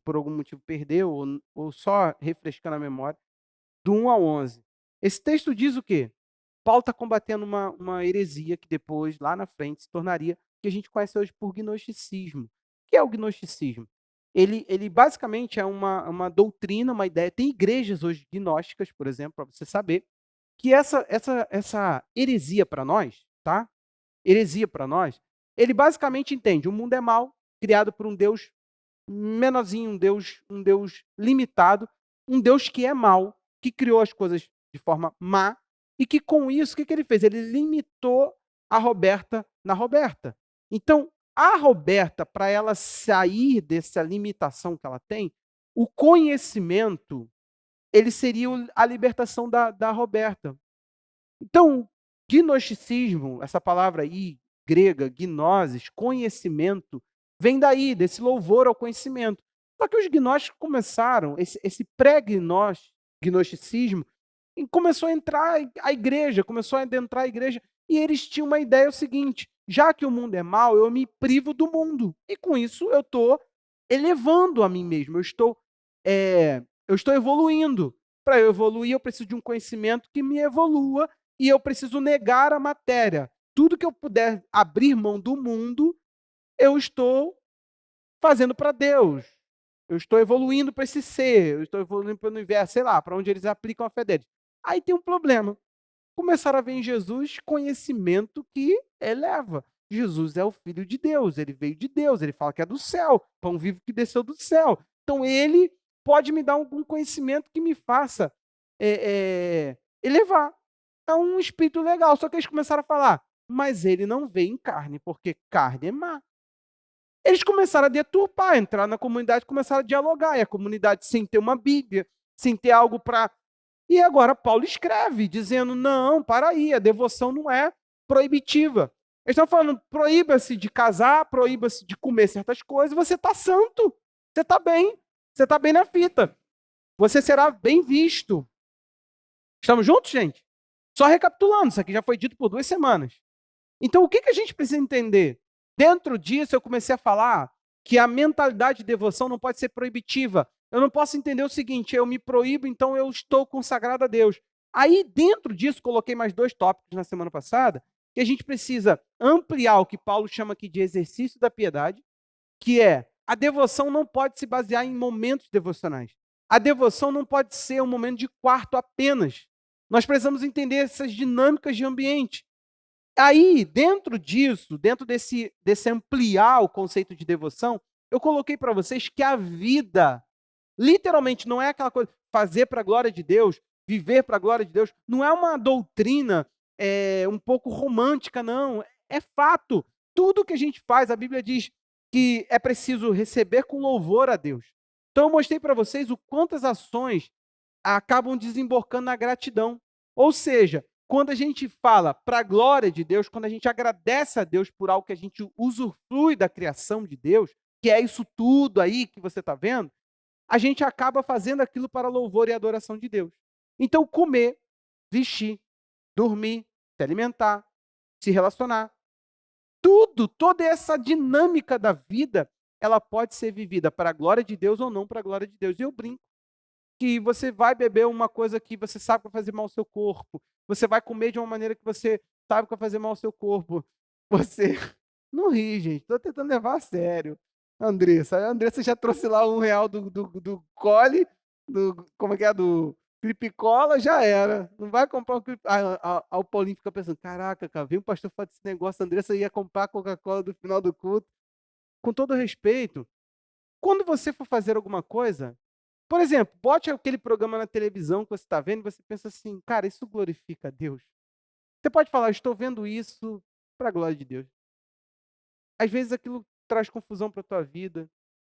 A: por algum motivo perdeu, ou só refrescando a memória, do 1 ao 11. Esse texto diz o quê? Paulo está combatendo uma heresia que depois, lá na frente, se tornaria o que a gente conhece hoje por gnosticismo. O que é o gnosticismo? Ele basicamente é uma doutrina, uma ideia. Tem igrejas hoje gnósticas, por exemplo, para você saber, que essa heresia para nós, tá? Heresia para nós, ele basicamente entende o mundo é mal, criado por um Deus menorzinho, um Deus limitado, um Deus que é mau, que criou as coisas de forma má, e que com isso, o que ele fez? Ele limitou a Roberta na Roberta. Então, a Roberta, para ela sair dessa limitação que ela tem, o conhecimento, ele seria a libertação da Roberta. Então, gnosticismo, essa palavra aí, grega, gnosis, conhecimento, vem daí, desse louvor ao conhecimento. Só que os gnósticos começaram, esse pré-gnosticismo, e começou a entrar a igreja, começou a adentrar a igreja, e eles tinham uma ideia o seguinte, já que o mundo é mau, eu me privo do mundo. E com isso eu estou elevando a mim mesmo, eu estou evoluindo. Para eu evoluir, eu preciso de um conhecimento que me evolua e eu preciso negar a matéria. Tudo que eu puder abrir mão do mundo, eu estou fazendo para Deus. Eu estou evoluindo para esse ser, eu estou evoluindo para o universo, sei lá, para onde eles aplicam a fé deles. Aí tem um problema. Começaram a ver em Jesus conhecimento que eleva. Jesus é o Filho de Deus, ele veio de Deus, ele fala que é do céu, pão vivo que desceu do céu. Então ele pode me dar algum conhecimento que me faça elevar. É um espírito legal, só que eles começaram a falar, mas ele não veio em carne, porque carne é má. Eles começaram a deturpar, entrar na comunidade, começaram a dialogar, e a comunidade sem ter uma Bíblia, sem ter algo para... E agora Paulo escreve, dizendo, não, para aí, a devoção não é proibitiva. Eles estão falando, proíba-se de casar, proíba-se de comer certas coisas, você está santo, você está bem na fita, você será bem visto. Estamos juntos, gente? Só recapitulando, isso aqui já foi dito por 2 semanas. Então, o que a gente precisa entender? Dentro disso, eu comecei a falar que a mentalidade de devoção não pode ser proibitiva. Eu não posso entender o seguinte, eu me proíbo, então eu estou consagrado a Deus. Aí, dentro disso, coloquei mais 2 tópicos na semana passada, que a gente precisa ampliar o que Paulo chama aqui de exercício da piedade, que é, a devoção não pode se basear em momentos devocionais. A devoção não pode ser um momento de quarto apenas. Nós precisamos entender essas dinâmicas de ambiente. Aí, dentro disso, dentro desse ampliar o conceito de devoção, eu coloquei para vocês que a vida, literalmente, não é aquela coisa, fazer para a glória de Deus, viver para a glória de Deus, não é uma doutrina um pouco romântica, não. É fato. Tudo que a gente faz, a Bíblia diz que é preciso receber com louvor a Deus. Então eu mostrei para vocês o quantas ações acabam desembocando na gratidão. Ou seja, quando a gente fala para a glória de Deus, quando a gente agradece a Deus por algo que a gente usufrui da criação de Deus, que é isso tudo aí que você está vendo, a gente acaba fazendo aquilo para louvor e adoração de Deus. Então, comer, vestir, dormir, se alimentar, se relacionar, tudo, toda essa dinâmica da vida, ela pode ser vivida para a glória de Deus ou não para a glória de Deus. E eu brinco que você vai beber uma coisa que você sabe que vai fazer mal ao seu corpo, você vai comer de uma maneira que você sabe que vai fazer mal ao seu corpo. Você não ri, gente, estou tentando levar a sério. A Andressa já trouxe lá R$ 1 do Cole, como é que é, do Clipicola, já era. Não vai comprar um Clip... O Paulinho fica pensando, caraca, cara, vem o pastor falar desse negócio, a Andressa ia comprar a Coca-Cola do final do culto. Com todo respeito, quando você for fazer alguma coisa, por exemplo, bote aquele programa na televisão que você está vendo e você pensa assim, cara, isso glorifica a Deus. Você pode falar, estou vendo isso para a glória de Deus. Às vezes aquilo traz confusão para a tua vida,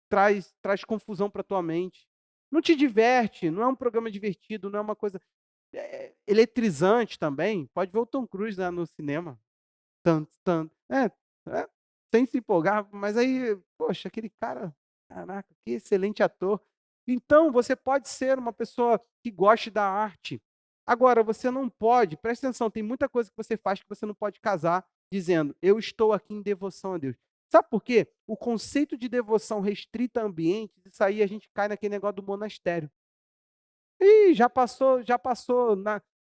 A: traz confusão para a tua mente. Não te diverte, não é um programa divertido, não é uma coisa eletrizante também. Pode ver o Tom Cruise lá no cinema. Tanto, tanto. Sem se empolgar, mas aí, poxa, aquele cara, caraca, que excelente ator. Então, você pode ser uma pessoa que goste da arte. Agora, você não pode, presta atenção, tem muita coisa que você faz que você não pode casar dizendo, eu estou aqui em devoção a Deus. Sabe por quê? O conceito de devoção restrita a ambientes, isso aí a gente cai naquele negócio do monastério. E já passou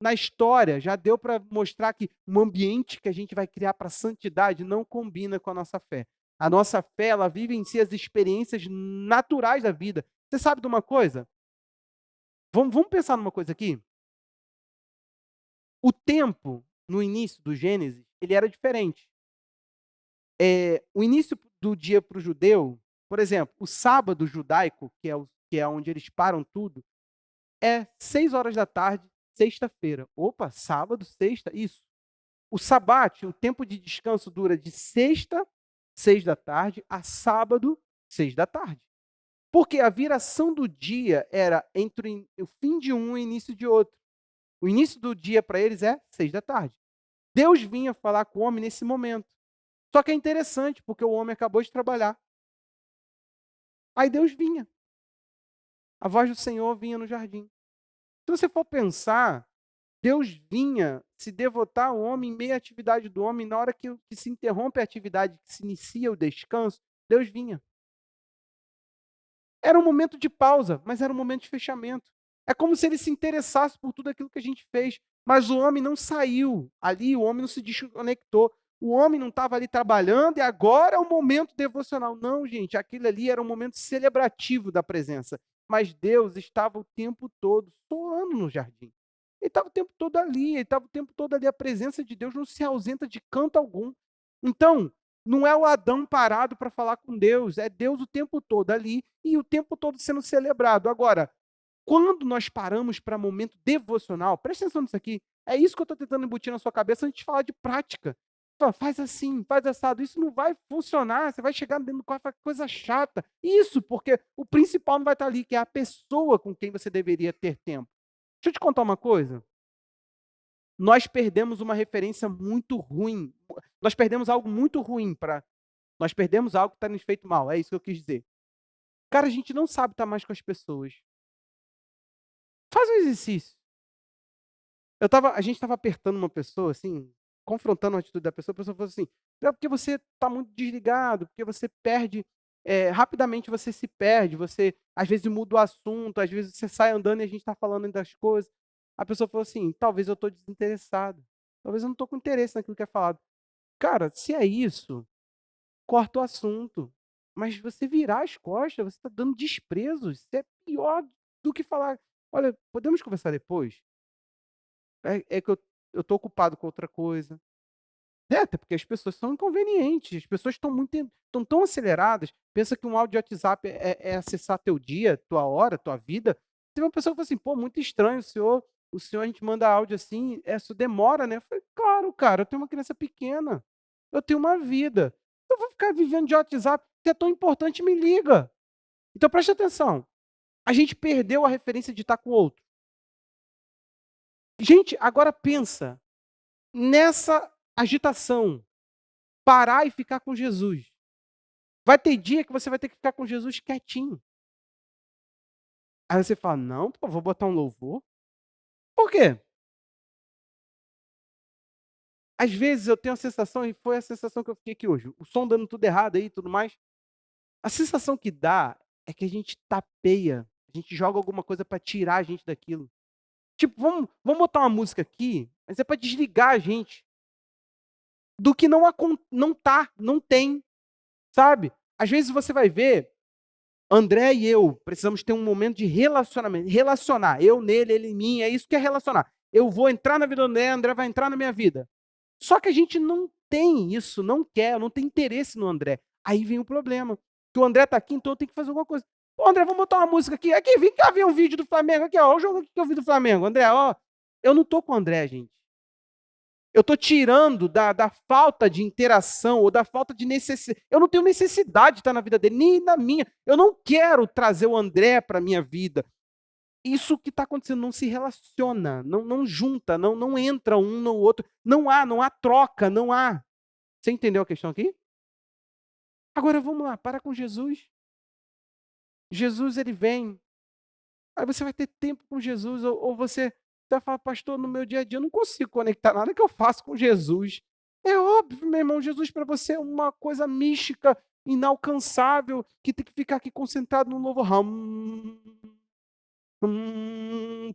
A: na história, já deu para mostrar que um ambiente que a gente vai criar para santidade não combina com a nossa fé. A nossa fé, ela vive em si as experiências naturais da vida. Você sabe de uma coisa? Vamos pensar numa coisa aqui? O tempo, no início do Gênesis, ele era diferente. O início do dia para o judeu, por exemplo, o sábado judaico, que é onde eles param tudo, é 6 horas da tarde, sexta-feira. Opa, sábado, sexta, isso. O sabate, o tempo de descanso dura de sexta, 6 da tarde, a sábado, 6 da tarde. Porque a viração do dia era entre o fim de um e o início de outro. O início do dia para eles é 6 da tarde. Deus vinha falar com o homem nesse momento. Só que é interessante, porque o homem acabou de trabalhar. Aí Deus vinha. A voz do Senhor vinha no jardim. Se você for pensar, Deus vinha se devotar ao homem em meio à atividade do homem, na hora que se interrompe a atividade, que se inicia o descanso, Deus vinha. Era um momento de pausa, mas era um momento de fechamento. É como se ele se interessasse por tudo aquilo que a gente fez, mas o homem não saiu ali, o homem não se desconectou. O homem não estava ali trabalhando e agora é o momento devocional. Não, gente, aquilo ali era um momento celebrativo da presença. Mas Deus estava o tempo todo soando no jardim. Ele estava o tempo todo ali, ele estava o tempo todo ali. A presença de Deus não se ausenta de canto algum. Então, não é o Adão parado para falar com Deus, é Deus o tempo todo ali e o tempo todo sendo celebrado. Agora, quando nós paramos para momento devocional, presta atenção nisso aqui, é isso que eu estou tentando embutir na sua cabeça antes de falar de prática. Fala, faz assim, faz assado, isso não vai funcionar, você vai chegar dentro do quarto, vai coisa chata. Isso, porque o principal não vai estar ali, que é a pessoa com quem você deveria ter tempo. Deixa eu te contar uma coisa. Nós perdemos uma referência muito ruim. Nós perdemos algo muito ruim para. Nós perdemos algo que está nos feito mal. É isso que eu quis dizer. Cara, a gente não sabe estar mais com as pessoas. Faz um exercício. A gente estava apertando uma pessoa, assim, confrontando a atitude da pessoa. A pessoa falou assim: é porque você está muito desligado, porque você perde. Rapidamente você se perde, você às vezes muda o assunto, às vezes você sai andando e a gente está falando das coisas. A pessoa falou assim: talvez eu estou desinteressado, talvez eu não estou com interesse naquilo que é falado. Cara, se é isso, corta o assunto. Mas você virar as costas, você está dando desprezo. Isso é pior do que falar: olha, podemos conversar depois? É que eu estou ocupado com outra coisa. Até porque as pessoas são inconvenientes, as pessoas estão tão aceleradas. Pensa que um áudio de WhatsApp é acessar teu dia, tua hora, tua vida. Teve uma pessoa que falou assim: pô, muito estranho, o senhor a gente manda áudio assim, isso demora, né? Eu falei: claro, cara, eu tenho uma criança pequena. eu tenho uma vida. Eu vou ficar vivendo de WhatsApp, se é tão importante, me liga. Então preste atenção, a gente perdeu a referência de estar com o outro. Gente, agora pensa, nessa agitação, parar e ficar com Jesus. Vai ter dia que você vai ter que ficar com Jesus quietinho. Aí você fala, não, pô, vou botar um louvor. Por quê? Às vezes eu tenho a sensação, e foi a sensação que eu fiquei aqui hoje, o som dando tudo errado aí e tudo mais. A sensação que dá é que a gente tapeia, a gente joga alguma coisa para tirar a gente daquilo. Tipo, vamos botar uma música aqui, mas é para desligar a gente do que não tem, sabe? Às vezes você vai ver, André e eu precisamos ter um momento de relacionamento, relacionar, eu nele, ele em mim, é isso que é relacionar. Eu vou entrar na vida do André, André vai entrar na minha vida. Só que a gente não tem isso, não quer, não tem interesse no André. Aí vem o problema. Que o André tá aqui, então eu tenho que fazer alguma coisa. Pô, André, vamos botar uma música aqui. Aqui, vem cá ver um vídeo do Flamengo. Aqui, ó, o jogo aqui que eu vi do Flamengo. André, ó. Eu não tô com o André, gente. Eu tô tirando da falta de interação ou da falta de necessidade. Eu não tenho necessidade de estar na vida dele, nem na minha. Eu não quero trazer o André para a minha vida. Isso que está acontecendo, não se relaciona, não junta, não entra um no outro. Não há troca, não há. Você entendeu a questão aqui? Agora vamos lá, para com Jesus. Jesus, ele vem. Aí você vai ter tempo com Jesus, ou você vai falar, pastor, no meu dia a dia eu não consigo conectar nada que eu faço com Jesus. É óbvio, meu irmão, Jesus para você é uma coisa mística, inalcançável, que tem que ficar aqui concentrado no novo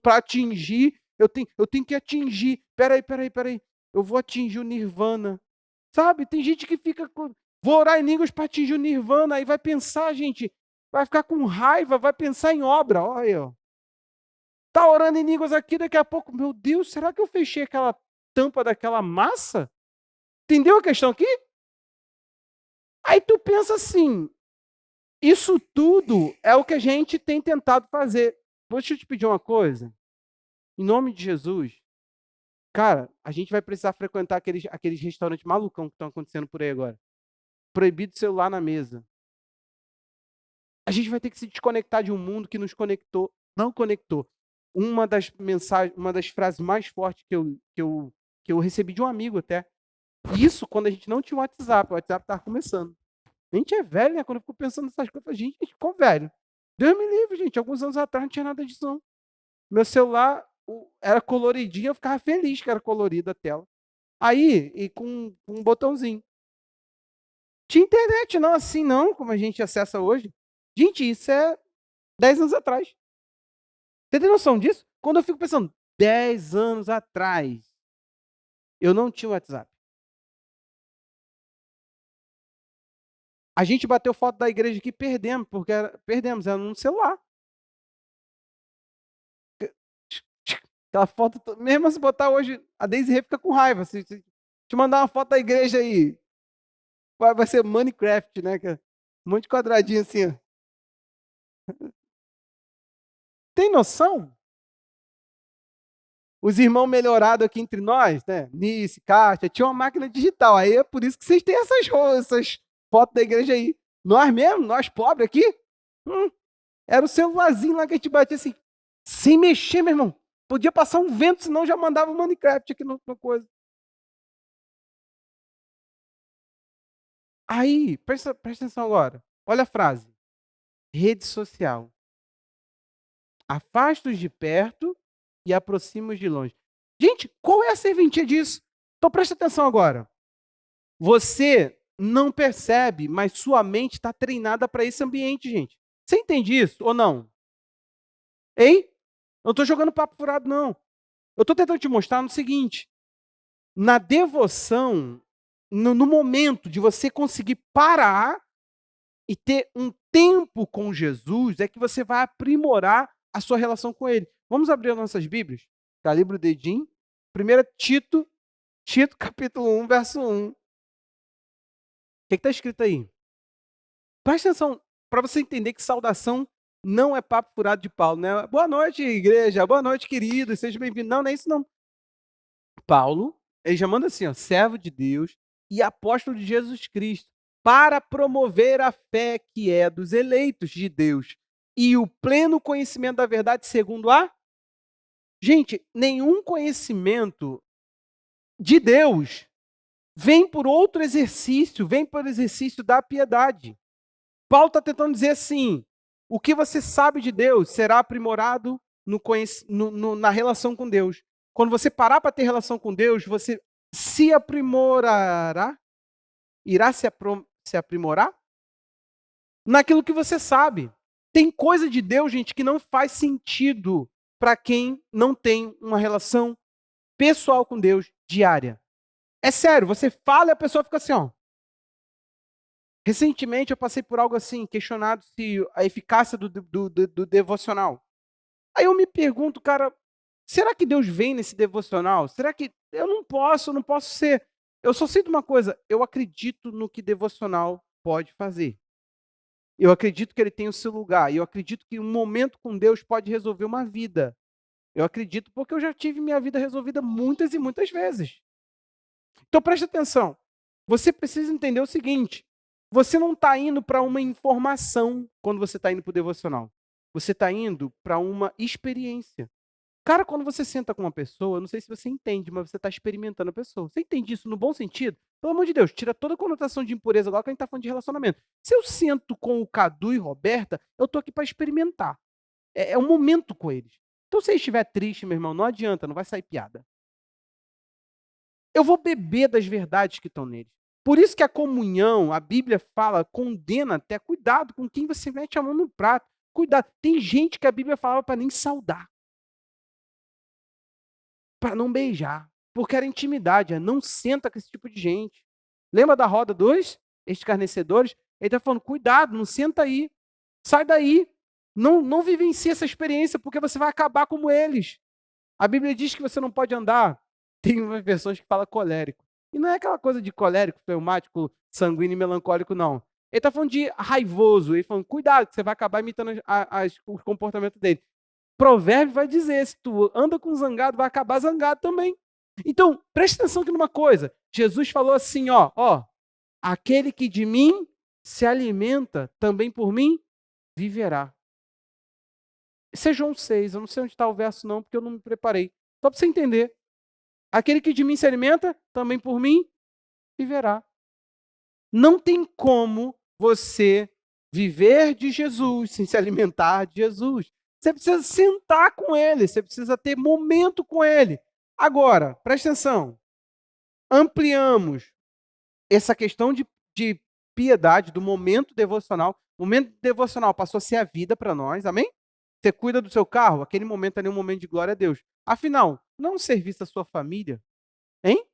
A: para atingir, eu tenho que atingir. Peraí. Eu vou atingir o Nirvana. Sabe? Tem gente que fica com. Vou orar em línguas para atingir o Nirvana. Aí vai pensar, gente, vai ficar com raiva, vai pensar em obra. Olha aí, ó. Tá orando em línguas aqui, daqui a pouco, meu Deus, será que eu fechei aquela tampa daquela massa? Entendeu a questão aqui? Aí tu pensa assim, isso tudo é o que a gente tem tentado fazer. Deixa eu te pedir uma coisa. Em nome de Jesus, cara, a gente vai precisar frequentar aqueles restaurantes malucão que estão acontecendo por aí agora. Proibido celular na mesa. A gente vai ter que se desconectar de um mundo que nos conectou, não conectou. Uma das mensagens, uma das frases mais fortes que eu recebi de um amigo até. Isso quando a gente não tinha o WhatsApp estava começando. A gente é velho, né? Quando eu fico pensando nessas coisas, a gente ficou velho. Deus me livre, gente. Alguns anos atrás não tinha nada disso, não. Meu celular era coloridinho, eu ficava feliz que era colorida a tela. Aí, e com um botãozinho. Tinha internet, não assim não, como a gente acessa hoje. Gente, isso é 10 anos atrás. Você tem noção disso? Quando eu fico pensando, 10 anos atrás, eu não tinha WhatsApp. A gente bateu foto da igreja aqui, perdemos, perdemos, era no celular. Aquela foto, mesmo se botar hoje, a Desirê fica com raiva. Se te mandar uma foto da igreja aí, vai ser Minecraft, né? Um monte de quadradinho assim. Ó. Tem noção? Os irmãos melhorados aqui entre nós, né? Nice, Kátia, tinha uma máquina digital. Aí é por isso que vocês têm essas fotos da igreja aí. Nós mesmo, nós pobres aqui, era o celularzinho lá que a gente batia assim, sem mexer, meu irmão. Podia passar um vento, senão já mandava o Minecraft aqui na coisa. Aí, presta atenção agora. Olha a frase. Rede social. Afasta-os de perto e aproxima-os de longe. Gente, qual é a serventia disso? Então presta atenção agora. Você não percebe, mas sua mente está treinada para esse ambiente, gente. Você entende isso ou não? Hein? Eu não estou jogando papo furado, não. Eu estou tentando te mostrar no seguinte. Na devoção, no momento de você conseguir parar e ter um tempo com Jesus, é que você vai aprimorar a sua relação com Ele. Vamos abrir as nossas Bíblias? Calibre o dedinho. 1 Tito capítulo 1, verso 1. O que está escrito aí? Presta atenção, para você entender que saudação não é papo furado de Paulo, né? Boa noite, igreja. Boa noite, queridos. Seja bem-vindo. Não é isso, não. Paulo, ele já manda assim, ó, servo de Deus, e apóstolo de Jesus Cristo, para promover a fé que é dos eleitos de Deus e o pleno conhecimento da verdade segundo a... Gente, nenhum conhecimento de Deus vem por outro exercício, vem por exercício da piedade. Paulo está tentando dizer assim, o que você sabe de Deus será aprimorado na relação com Deus. Quando você parar para ter relação com Deus, você se aprimorará, irá se aprimorar naquilo que você sabe. Tem coisa de Deus, gente, que não faz sentido para quem não tem uma relação pessoal com Deus diária. É sério, você fala e a pessoa fica assim, ó. Recentemente eu passei por algo assim, questionado se a eficácia do devocional. Aí eu me pergunto, cara, será que Deus vem nesse devocional? Será que eu não posso ser. Eu só sei de uma coisa, eu acredito no que devocional pode fazer. Eu acredito que ele tem o seu lugar. E eu acredito que um momento com Deus pode resolver uma vida. Eu acredito porque eu já tive minha vida resolvida muitas e muitas vezes. Então preste atenção. Você precisa entender o seguinte. Você não está indo para uma informação quando você está indo para o devocional. Você está indo para uma experiência. Cara, quando você senta com uma pessoa, não sei se você entende, mas você está experimentando a pessoa. Você entende isso no bom sentido? Pelo amor de Deus, tira toda a conotação de impureza agora que a gente está falando de relacionamento. Se eu sento com o Cadu e Roberta, eu estou aqui para experimentar. É um momento com eles. Então, se ele estiver triste, meu irmão, não adianta, não vai sair piada. Eu vou beber das verdades que estão neles. Por isso que a comunhão, a Bíblia fala, condena até, cuidado com quem você mete a mão no prato. Cuidado. Tem gente que a Bíblia falava para nem saudar. Para não beijar, porque era intimidade, não senta com esse tipo de gente. Lembra da roda dos escarnecedores? Ele está falando, cuidado, não senta aí, sai daí, não vivencie essa experiência, porque você vai acabar como eles. A Bíblia diz que você não pode andar, tem umas versões que fala colérico, e não é aquela coisa de colérico, fleumático, sanguíneo e melancólico, não. Ele está falando de raivoso, ele está falando, cuidado, que você vai acabar imitando o comportamento dele. Provérbio vai dizer, se tu anda com zangado, vai acabar zangado também. Então, preste atenção aqui numa coisa. Jesus falou assim, ó, aquele que de mim se alimenta, também por mim viverá. Esse é João 6, eu não sei onde está o verso não, porque eu não me preparei. Só para você entender. Aquele que de mim se alimenta, também por mim viverá. Não tem como você viver de Jesus sem se alimentar de Jesus. Você precisa sentar com ele, você precisa ter momento com ele. Agora, presta atenção, ampliamos essa questão de piedade, do momento devocional. O momento devocional passou a ser a vida para nós, amém? Você cuida do seu carro, aquele momento ali é um momento de glória a Deus. Afinal, não é um serviço à sua família, hein?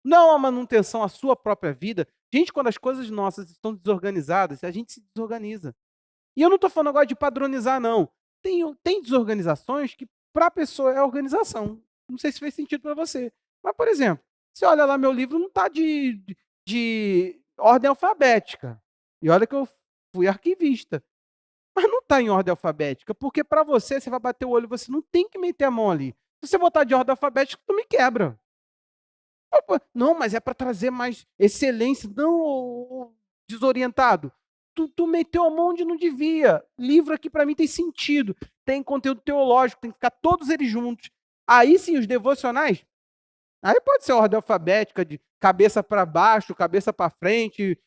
A: Não a manutenção à sua própria vida. Gente, quando as coisas nossas estão desorganizadas, a gente se desorganiza. E eu não estou falando agora de padronizar, não. Tem desorganizações que, para a pessoa, é organização. Não sei se fez sentido para você. Mas, por exemplo, você olha lá, meu livro não está de ordem alfabética. E olha que eu fui arquivista. Mas não está em ordem alfabética, porque para você, você vai bater o olho, você não tem que meter a mão ali. Se você botar de ordem alfabética, tu me quebra. Não, mas é para trazer mais excelência. Não, desorientado. Tu meteu a mão onde não devia. Livro aqui para mim tem sentido. Tem conteúdo teológico, tem que ficar todos eles juntos. Aí sim, os devocionais. Aí pode ser ordem alfabética, de cabeça para baixo, cabeça para frente,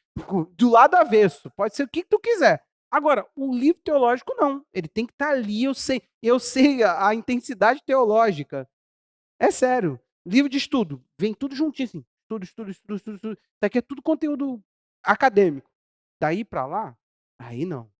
A: do lado avesso. Pode ser o que tu quiser. Agora, o livro teológico não. Ele tem que estar ali. Eu sei a intensidade teológica. É sério. Livro de estudo, vem tudo juntinho assim. Estudo. Isso aqui é tudo conteúdo acadêmico. Daí para lá, aí não.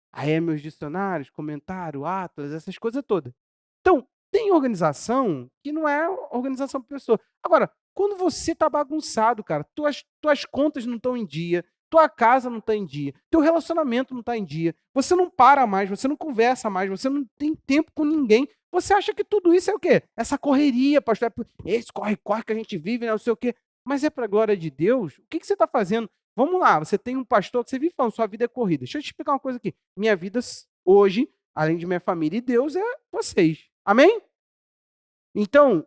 A: Aí é meus dicionários, comentário, atlas, essas coisas todas. Então, tem organização que não é organização para pessoa. Agora, quando você tá bagunçado, cara, tuas contas não estão em dia, tua casa não está em dia, teu relacionamento não está em dia, você não para mais, você não conversa mais, você não tem tempo com ninguém, você acha que tudo isso é o quê? Essa correria, pastor, esse corre que a gente vive, né, não sei o quê. Mas é para a glória de Deus? O que você está fazendo? Vamos lá, você tem um pastor que você vive falando, sua vida é corrida. Deixa eu te explicar uma coisa aqui. Minha vida hoje, além de minha família e Deus, é vocês. Amém? Então,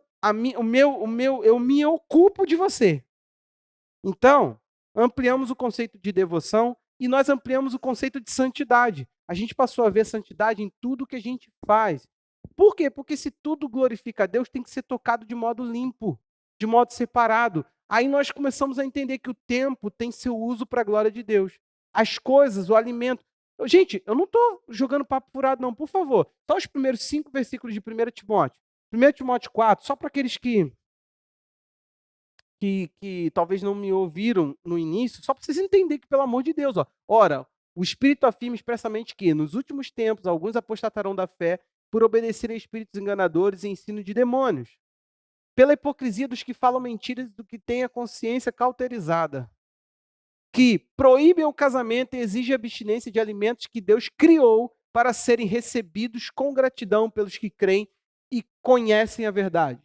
A: eu me ocupo de você. Então, ampliamos o conceito de devoção e nós ampliamos o conceito de santidade. A gente passou a ver santidade em tudo que a gente faz. Por quê? Porque se tudo glorifica a Deus, tem que ser tocado de modo limpo, de modo separado. Aí nós começamos a entender que o tempo tem seu uso para a glória de Deus. As coisas, o alimento. Gente, eu não estou jogando papo furado, não, por favor. Só os primeiros 5 versículos de 1 Timóteo. 1 Timóteo 4, só para aqueles que talvez não me ouviram no início, só para vocês entenderem que, pelo amor de Deus, ó, ora, o Espírito afirma expressamente que, nos últimos tempos, alguns apostatarão da fé por obedecerem a espíritos enganadores e ensino de demônios, pela hipocrisia dos que falam mentiras do que têm a consciência cauterizada, que proíbem o casamento e exigem abstinência de alimentos que Deus criou para serem recebidos com gratidão pelos que creem e conhecem a verdade.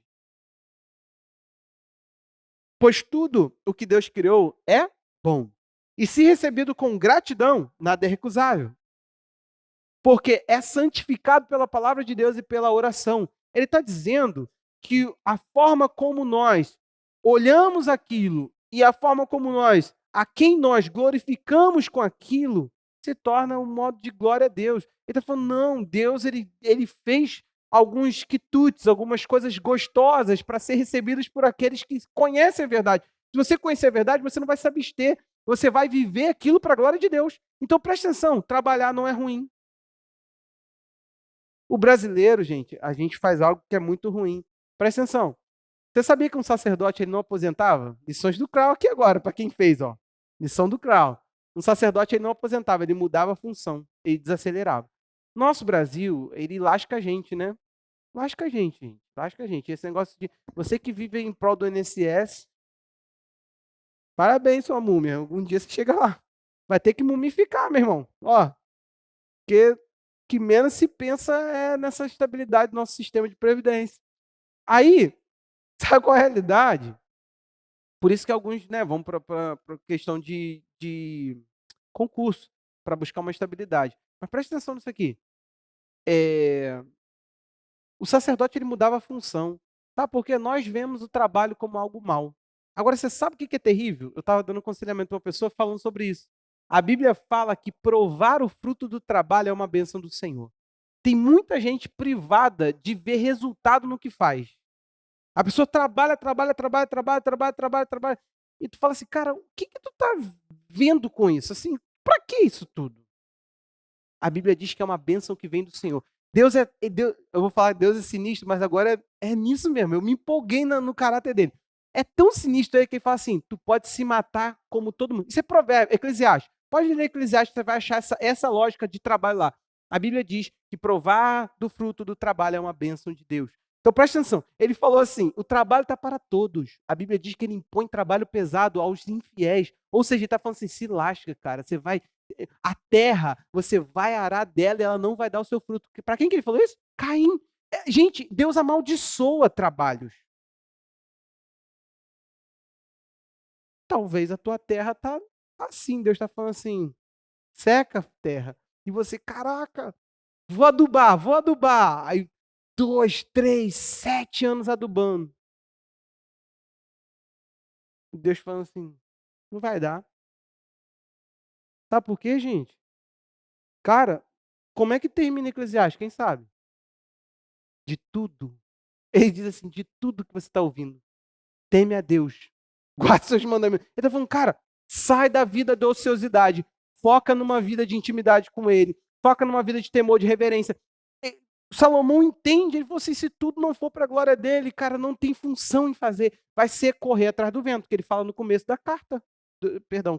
A: Pois tudo o que Deus criou é bom. E se recebido com gratidão, nada é recusável. Porque é santificado pela palavra de Deus e pela oração. Ele está dizendo que a forma como nós olhamos aquilo e a forma como a quem nós glorificamos com aquilo, se torna um modo de glória a Deus. Ele está falando, não, Deus ele fez alguns quitutes, algumas coisas gostosas para ser recebidas por aqueles que conhecem a verdade. Se você conhecer a verdade, você não vai se abster, você vai viver aquilo para a glória de Deus. Então preste atenção, trabalhar não é ruim. O brasileiro, gente, a gente faz algo que é muito ruim. Presta atenção. Você sabia que um sacerdote ele não aposentava? Lições do Crau aqui agora, para quem fez, ó. Lição do Crau. Um sacerdote ele não aposentava, ele mudava a função, ele desacelerava. Nosso Brasil, ele lasca a gente, né? Lasca a gente. Lasca a gente. Esse negócio de você que vive em prol do INSS, parabéns, sua múmia. Algum dia você chega lá. Vai ter que mumificar, meu irmão. Ó, porque que menos se pensa é nessa estabilidade do nosso sistema de previdência. Aí, sabe qual é a realidade? Por isso que alguns vão para questão de concurso, para buscar uma estabilidade. Mas preste atenção nisso aqui. O sacerdote ele mudava a função, tá? Porque nós vemos o trabalho como algo mal. Agora, você sabe o que é terrível? Eu estava dando aconselhamento para uma pessoa falando sobre isso. A Bíblia fala que provar o fruto do trabalho é uma bênção do Senhor. Tem muita gente privada de ver resultado no que faz. A pessoa trabalha, e tu fala assim, cara, o que tu tá vendo com isso? Assim, para que isso tudo? A Bíblia diz que é uma bênção que vem do Senhor. Deus, eu vou falar que Deus é sinistro, mas agora é nisso mesmo. Eu me empolguei no caráter dele. É tão sinistro aí que ele fala assim, tu pode se matar como todo mundo. Isso é provérbio, Eclesiastes. Pode ler Eclesiastes, você vai achar essa lógica de trabalho lá. A Bíblia diz que provar do fruto do trabalho é uma bênção de Deus. Então presta atenção, ele falou assim, o trabalho está para todos. A Bíblia diz que ele impõe trabalho pesado aos infiéis. Ou seja, ele está falando assim, se lasca, cara, a terra, você vai arar dela e ela não vai dar o seu fruto. Para quem que ele falou isso? Caim. Gente, Deus amaldiçoa trabalhos. Talvez a tua terra tá assim, Deus está falando assim, seca a terra. E você, caraca, vou adubar. Aí 2, 3, 7 anos adubando. E Deus falando assim, não vai dar. Sabe por quê, gente? Cara, como é que termina Eclesiastes? Quem sabe? De tudo. Ele diz assim, de tudo que você está ouvindo, teme a Deus. Guarde seus mandamentos. Ele está falando, cara, sai da vida da ociosidade. Foca numa vida de intimidade com Ele. Foca numa vida de temor, de reverência. Salomão entende, ele falou assim, se tudo não for para a glória dele, cara, não tem função em fazer. Vai ser correr atrás do vento, que ele fala no começo da carta.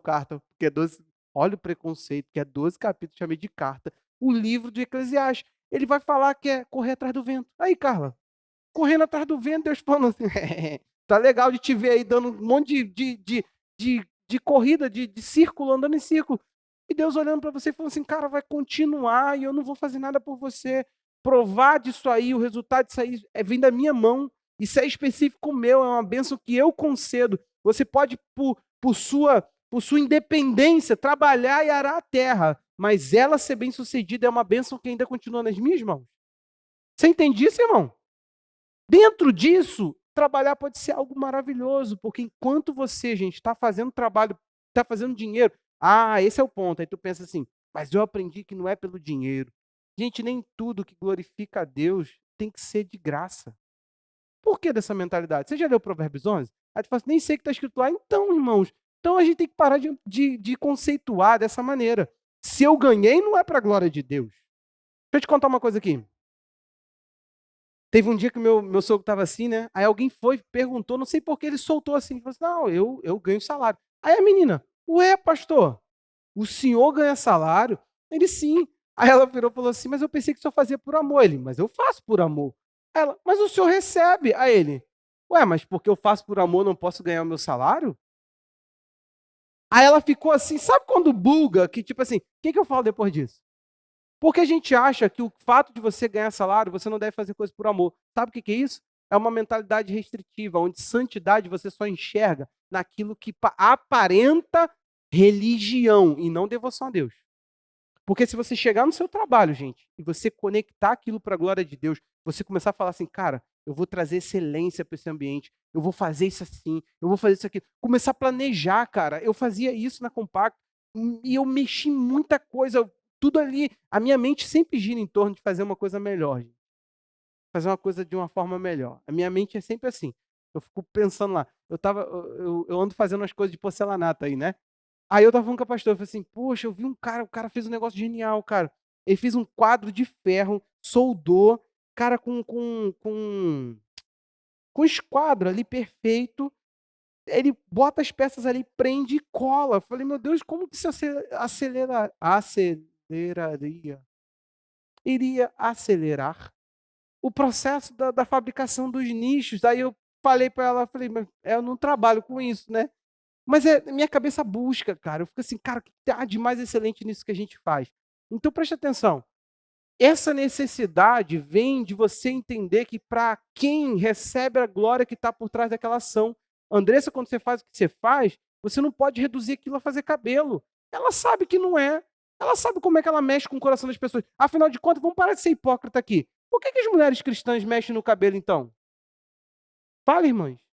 A: Carta, porque é 12. Olha o preconceito, que é 12 capítulos, chamei de carta. O livro de Eclesiastes. Ele vai falar que é correr atrás do vento. Aí, Carla, correndo atrás do vento, Deus falando assim, tá legal de te ver aí dando um monte de corrida, de círculo, andando em círculo. E Deus olhando para você e falando assim, cara, vai continuar e eu não vou fazer nada por você. Provar disso aí, o resultado disso aí vem da minha mão. Isso é específico meu, é uma bênção que eu concedo. Você pode, por sua independência, trabalhar e arar a terra, mas ela ser bem-sucedida é uma bênção que ainda continua nas minhas mãos. Você entende isso, irmão? Dentro disso, trabalhar pode ser algo maravilhoso, porque enquanto você, gente, está fazendo trabalho, está fazendo dinheiro, esse é o ponto. Aí tu pensa assim, mas eu aprendi que não é pelo dinheiro. Gente, nem tudo que glorifica a Deus tem que ser de graça. Por que dessa mentalidade? Você já leu Provérbios 11? Aí tu fala assim, nem sei o que está escrito lá. Então, irmãos, então a gente tem que parar de conceituar dessa maneira. Se eu ganhei, não é para a glória de Deus. Deixa eu te contar uma coisa aqui. Teve um dia que meu sogro estava assim, né? Aí alguém foi, perguntou, não sei por que ele soltou assim. Falou assim, não, eu ganho salário. Aí a menina, ué, pastor, o senhor ganha salário? Ele, sim. Aí ela virou e falou assim, mas eu pensei que o senhor fazia por amor. Ele, mas eu faço por amor. Ela, mas o senhor recebe. Aí ele, ué, mas porque eu faço por amor, não posso ganhar o meu salário? Aí ela ficou assim, sabe quando buga? Que tipo assim, o que eu falo depois disso? Porque a gente acha que o fato de você ganhar salário, você não deve fazer coisa por amor. Sabe o que é isso? É uma mentalidade restritiva, onde santidade você só enxerga naquilo que aparenta religião e não devoção a Deus. Porque se você chegar no seu trabalho, gente, e você conectar aquilo para a glória de Deus, você começar a falar assim, cara, eu vou trazer excelência para esse ambiente, eu vou fazer isso assim, eu vou fazer isso aqui. Começar a planejar, cara. Eu fazia isso na Compacto e eu mexi em muita coisa, tudo ali. A minha mente sempre gira em torno de fazer uma coisa melhor, gente. Fazer uma coisa de uma forma melhor. A minha mente é sempre assim. Eu fico pensando lá. Eu ando fazendo umas coisas de porcelanato aí, né? Aí eu tava falando com a pastora, eu falei assim, poxa, eu vi um cara, o cara fez um negócio genial, cara. Ele fez um quadro de ferro, soldou, cara, com esquadro ali perfeito. Ele bota as peças ali, prende e cola. Eu falei, meu Deus, como que isso aceleraria? Iria acelerar o processo da fabricação dos nichos. Aí eu falei para ela, falei, mas eu não trabalho com isso, né? Mas minha cabeça busca, cara. Eu fico assim, cara, o que há de mais excelente nisso que a gente faz? Então preste atenção. Essa necessidade vem de você entender que para quem recebe a glória que está por trás daquela ação. Andressa, quando você faz o que você faz, você não pode reduzir aquilo a fazer cabelo. Ela sabe que não é. Ela sabe como é que ela mexe com o coração das pessoas. Afinal de contas, vamos parar de ser hipócrita aqui. Por que as mulheres cristãs mexem no cabelo, então? Fala, irmãs.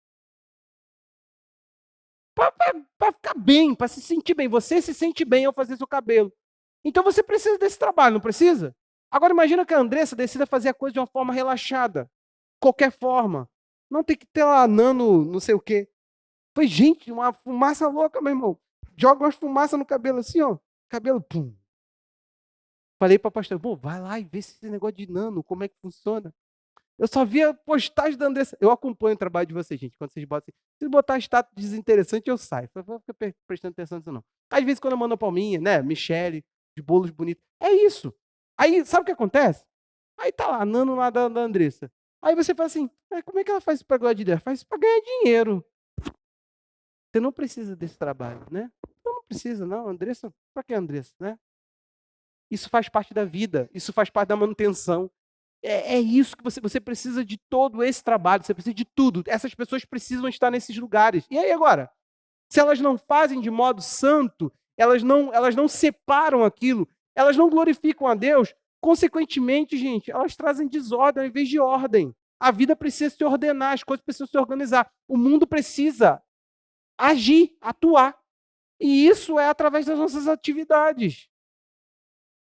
A: Para ficar bem, para se sentir bem. Você se sente bem ao fazer seu cabelo. Então você precisa desse trabalho, não precisa? Agora imagina que a Andressa decida fazer a coisa de uma forma relaxada. Qualquer forma. Não tem que ter lá nano, não sei o quê. Foi, gente, uma fumaça louca, meu irmão. Joga umas fumaça no cabelo assim, ó. Cabelo, pum. Falei para a pastora, pô, vai lá e vê esse negócio de nano, como é que funciona. Eu só via postagem da Andressa. Eu acompanho o trabalho de vocês, gente. Quando vocês botam assim, se botar status desinteressante, eu saio. Eu vou ficar prestando atenção nisso, não. Às vezes, quando eu mando a palminha, né? Michele, de bolos bonitos. É isso. Aí, sabe o que acontece? Aí tá lá, nano lá da Andressa. Aí você fala assim, como é que ela faz isso pra glória de Deus? Faz isso pra ganhar dinheiro. Você não precisa desse trabalho, né? Não precisa, não. Andressa, pra que Andressa, né? Isso faz parte da vida. Isso faz parte da manutenção. É isso que você precisa de todo esse trabalho, você precisa de tudo. Essas pessoas precisam estar nesses lugares. E aí agora? Se elas não fazem de modo santo, elas não separam aquilo, elas não glorificam a Deus, consequentemente, gente, elas trazem desordem ao invés de ordem. A vida precisa se ordenar, as coisas precisam se organizar. O mundo precisa agir, atuar. E isso é através das nossas atividades.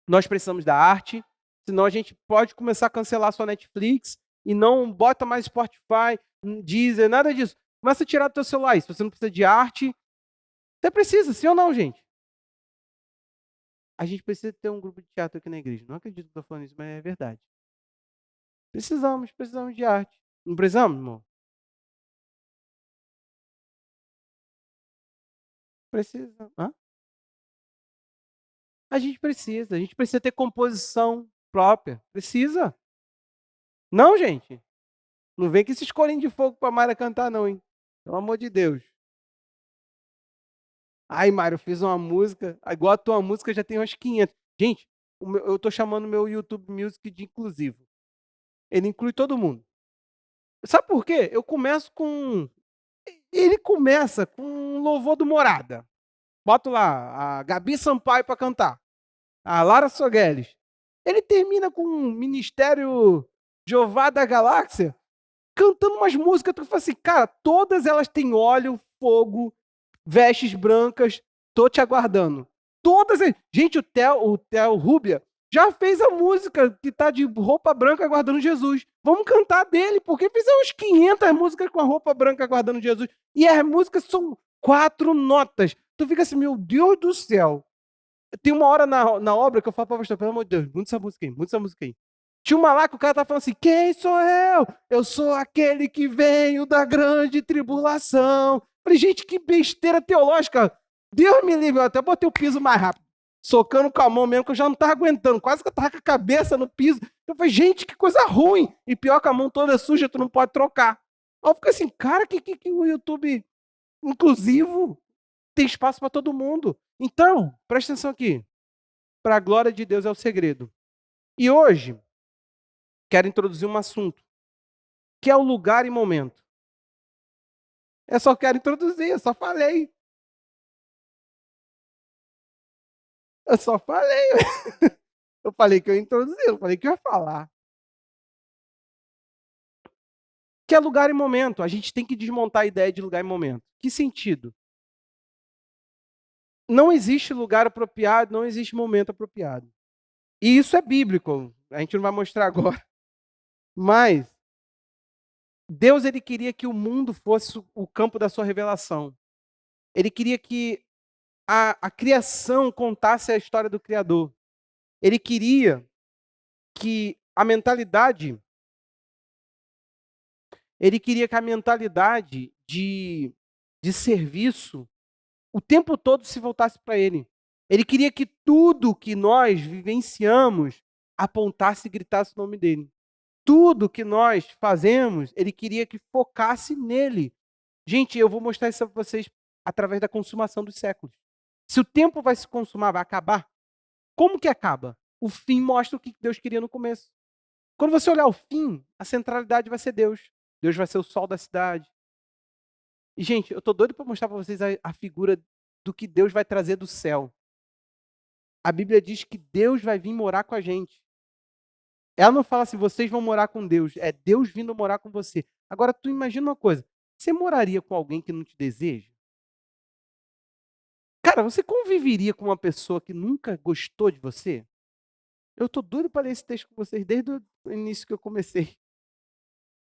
A: Nós precisamos da arte, senão a gente pode começar a cancelar sua Netflix e não bota mais Spotify, Deezer, nada disso. Começa a tirar do teu celular isso. Você não precisa de arte. Você precisa, sim ou não, gente? A gente precisa ter um grupo de teatro aqui na igreja. Não acredito que estou falando isso, mas é verdade. Precisamos de arte. Não precisamos, irmão? Precisa. Hã? A gente precisa ter composição própria. Precisa. Não, gente. Não vem com esses corinhos de fogo para Mara cantar, não, hein? Pelo amor de Deus. Ai, Mário, eu fiz uma música, igual a tua música já tem umas 500. Gente, eu tô chamando meu YouTube Music de inclusivo. Ele inclui todo mundo. Sabe por quê? Ele começa com um louvor do Morada. Boto lá a Gabi Sampaio para cantar. A Lara Sogueles. Ele termina com um Ministério Jeová da Galáxia. cantando umas músicas, tu fala assim, cara, todas elas têm óleo, fogo, vestes brancas, tô te aguardando. Todas as... Gente, o Theo Rubia já fez a música que tá de roupa branca aguardando Jesus. Vamos cantar dele, porque fez uns 500 músicas com a roupa branca aguardando Jesus. E as músicas são 4 notas. Tu fica assim, meu Deus do céu. Tem uma hora na obra que eu falo pra pastor, pelo amor de Deus, muda essa música aí. Tinha uma lá que o cara tá falando assim, quem sou eu? Eu sou aquele que veio da grande tribulação. Falei, gente, que besteira teológica. Deus me livre, eu até botei o piso mais rápido. Socando com a mão mesmo, que eu já não tava aguentando. Quase que eu tava com a cabeça no piso. Eu falei, gente, que coisa ruim. E pior que a mão toda suja, tu não pode trocar. Aí eu fiquei assim, cara, que o YouTube inclusivo tem espaço para todo mundo. Então, presta atenção aqui. Para a glória de Deus é o segredo. E hoje, quero introduzir um assunto, que é o lugar e momento. Eu só quero introduzir, eu só falei. Eu só falei. Eu falei que eu ia introduzir, eu falei que eu ia falar. Que é lugar e momento. A gente tem que desmontar a ideia de lugar e momento. Que sentido? Não existe lugar apropriado, não existe momento apropriado. E isso é bíblico. A gente não vai mostrar agora. Mas Deus, ele queria que o mundo fosse o campo da sua revelação. Ele queria que a criação contasse a história do Criador. Ele queria que a mentalidade, ele queria que a mentalidade de serviço o tempo todo se voltasse para ele. Ele queria que tudo que nós vivenciamos apontasse e gritasse o nome dele. Tudo que nós fazemos, ele queria que focasse nele. Gente, eu vou mostrar isso para vocês através da consumação dos séculos. Se o tempo vai se consumar, vai acabar. Como que acaba? O fim mostra o que Deus queria no começo. Quando você olhar o fim, a centralidade vai ser Deus. Deus vai ser o sol da cidade. E, gente, eu estou doido para mostrar para vocês a figura do que Deus vai trazer do céu. A Bíblia diz que Deus vai vir morar com a gente. Ela não fala assim, vocês vão morar com Deus. É Deus vindo morar com você. Agora, tu imagina uma coisa. Você moraria com alguém que não te deseja? Cara, você conviveria com uma pessoa que nunca gostou de você? Eu tô doido para ler esse texto com vocês desde o início que eu comecei.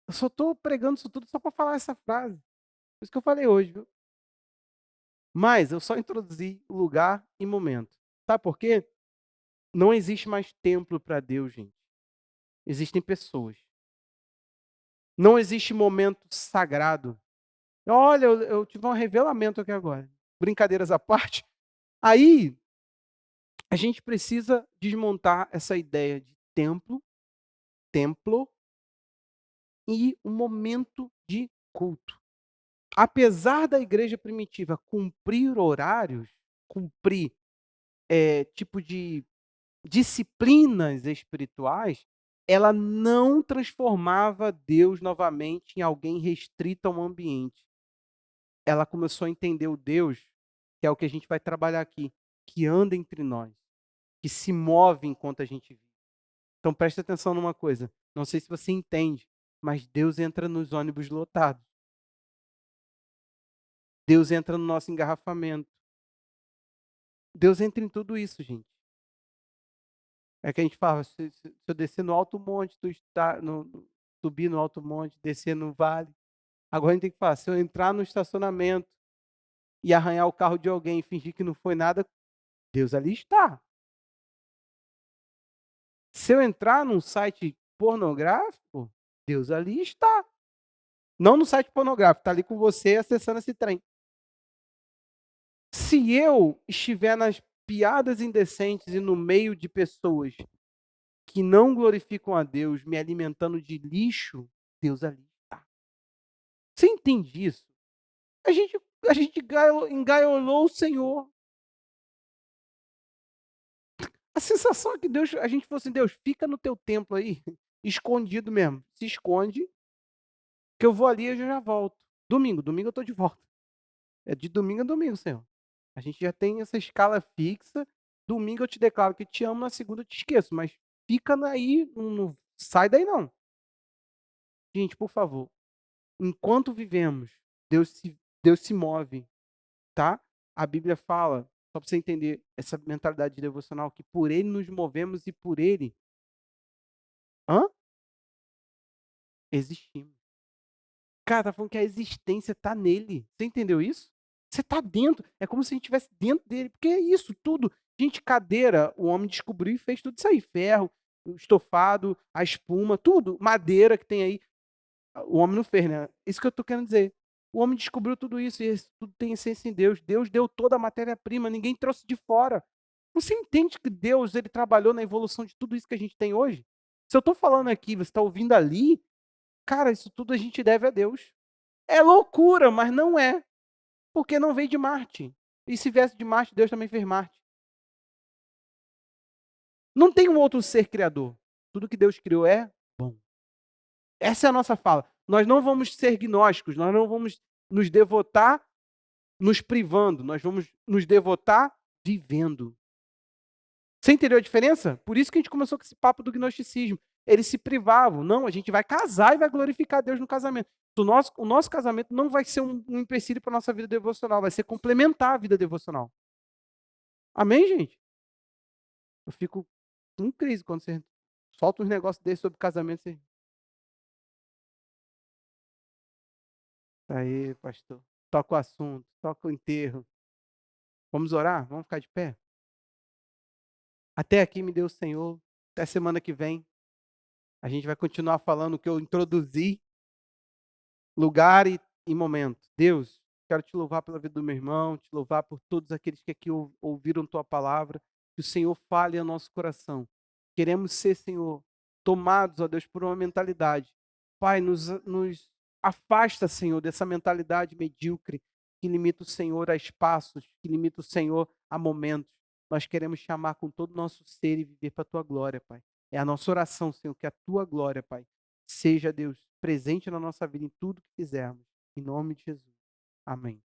A: Eu só tô pregando isso tudo só para falar essa frase. Por isso que eu falei hoje, viu? Mas eu só introduzi o lugar e momento. Sabe por quê? Não existe mais templo para Deus, gente. Existem pessoas. Não existe momento sagrado. Olha, eu tive um revelamento aqui agora. Brincadeiras à parte. Aí, a gente precisa desmontar essa ideia de templo e um momento de culto. Apesar da igreja primitiva cumprir horários, cumprir tipo de disciplinas espirituais, ela não transformava Deus novamente em alguém restrito a um ambiente. Ela começou a entender o Deus, que é o que a gente vai trabalhar aqui, que anda entre nós, que se move enquanto a gente vive. Então preste atenção numa coisa, não sei se você entende, mas Deus entra nos ônibus lotados. Deus entra no nosso engarrafamento. Deus entra em tudo isso, gente. É que a gente fala, se eu descer no alto monte, subir no alto monte, descer no vale. Agora a gente tem que falar, se eu entrar no estacionamento e arranhar o carro de alguém e fingir que não foi nada, Deus ali está. Se eu entrar num site pornográfico, Deus ali está. Não no site pornográfico, está ali com você acessando esse trem. Se eu estiver nas piadas indecentes e no meio de pessoas que não glorificam a Deus, me alimentando de lixo, Deus ali está. Você entende isso? A gente, a gente engaiolou o Senhor. A sensação é que Deus, a gente falou assim, Deus, fica no teu templo aí, escondido mesmo. Se esconde, que eu vou ali e eu já volto. Domingo eu estou de volta. É de domingo a domingo, Senhor. A gente já tem essa escala fixa. Domingo eu te declaro que te amo, na segunda eu te esqueço. Mas fica aí, não sai daí não. Gente, por favor. Enquanto vivemos, Deus se move, tá? A Bíblia fala, só para você entender essa mentalidade devocional, que por Ele nos movemos e por Ele hã? Existimos. Cara, tá falando que a existência tá nele. Você entendeu isso? Você tá dentro. É como se a gente estivesse dentro dele. Porque é isso tudo. Gente, cadeira, o homem descobriu e fez tudo isso aí. Ferro, o estofado, a espuma, tudo. Madeira que tem aí. O homem não fez, né? Isso que eu tô querendo dizer. O homem descobriu tudo isso e isso tudo tem essência em Deus. Deus deu toda a matéria-prima, ninguém trouxe de fora. Você entende que Deus ele trabalhou na evolução de tudo isso que a gente tem hoje? Se eu estou falando aqui, você está ouvindo ali, cara, isso tudo a gente deve a Deus. É loucura, mas não é, porque não veio de Marte. E se viesse de Marte, Deus também fez Marte. Não tem um outro ser criador. Tudo que Deus criou é bom. Essa é a nossa fala. Nós não vamos ser gnósticos, nós não vamos nos devotar nos privando, nós vamos nos devotar vivendo. Você entendeu a diferença? Por isso que a gente começou com esse papo do gnosticismo. Eles se privavam. Não, a gente vai casar e vai glorificar Deus no casamento. O nosso casamento não vai ser um empecilho para a nossa vida devocional, vai ser complementar a vida devocional. Amém, gente? Eu fico em crise quando você solta uns negócios desses sobre casamento. Você... Aí, pastor, toca o assunto, toca o enterro. Vamos orar? Vamos ficar de pé? Até aqui me deu o Senhor. Até semana que vem. A gente vai continuar falando o que eu introduzi, lugar e momento. Deus, quero te louvar pela vida do meu irmão, te louvar por todos aqueles que aqui ouviram tua palavra. Que o Senhor fale ao nosso coração. Queremos ser, Senhor, tomados, ó Deus, por uma mentalidade. Pai, nos afasta, Senhor, dessa mentalidade medíocre que limita o Senhor a espaços, que limita o Senhor a momentos. Nós queremos chamar com todo o nosso ser e viver para a tua glória, Pai. É a nossa oração, Senhor, que a tua glória, Pai, seja, Deus, presente na nossa vida em tudo que fizermos. Em nome de Jesus. Amém.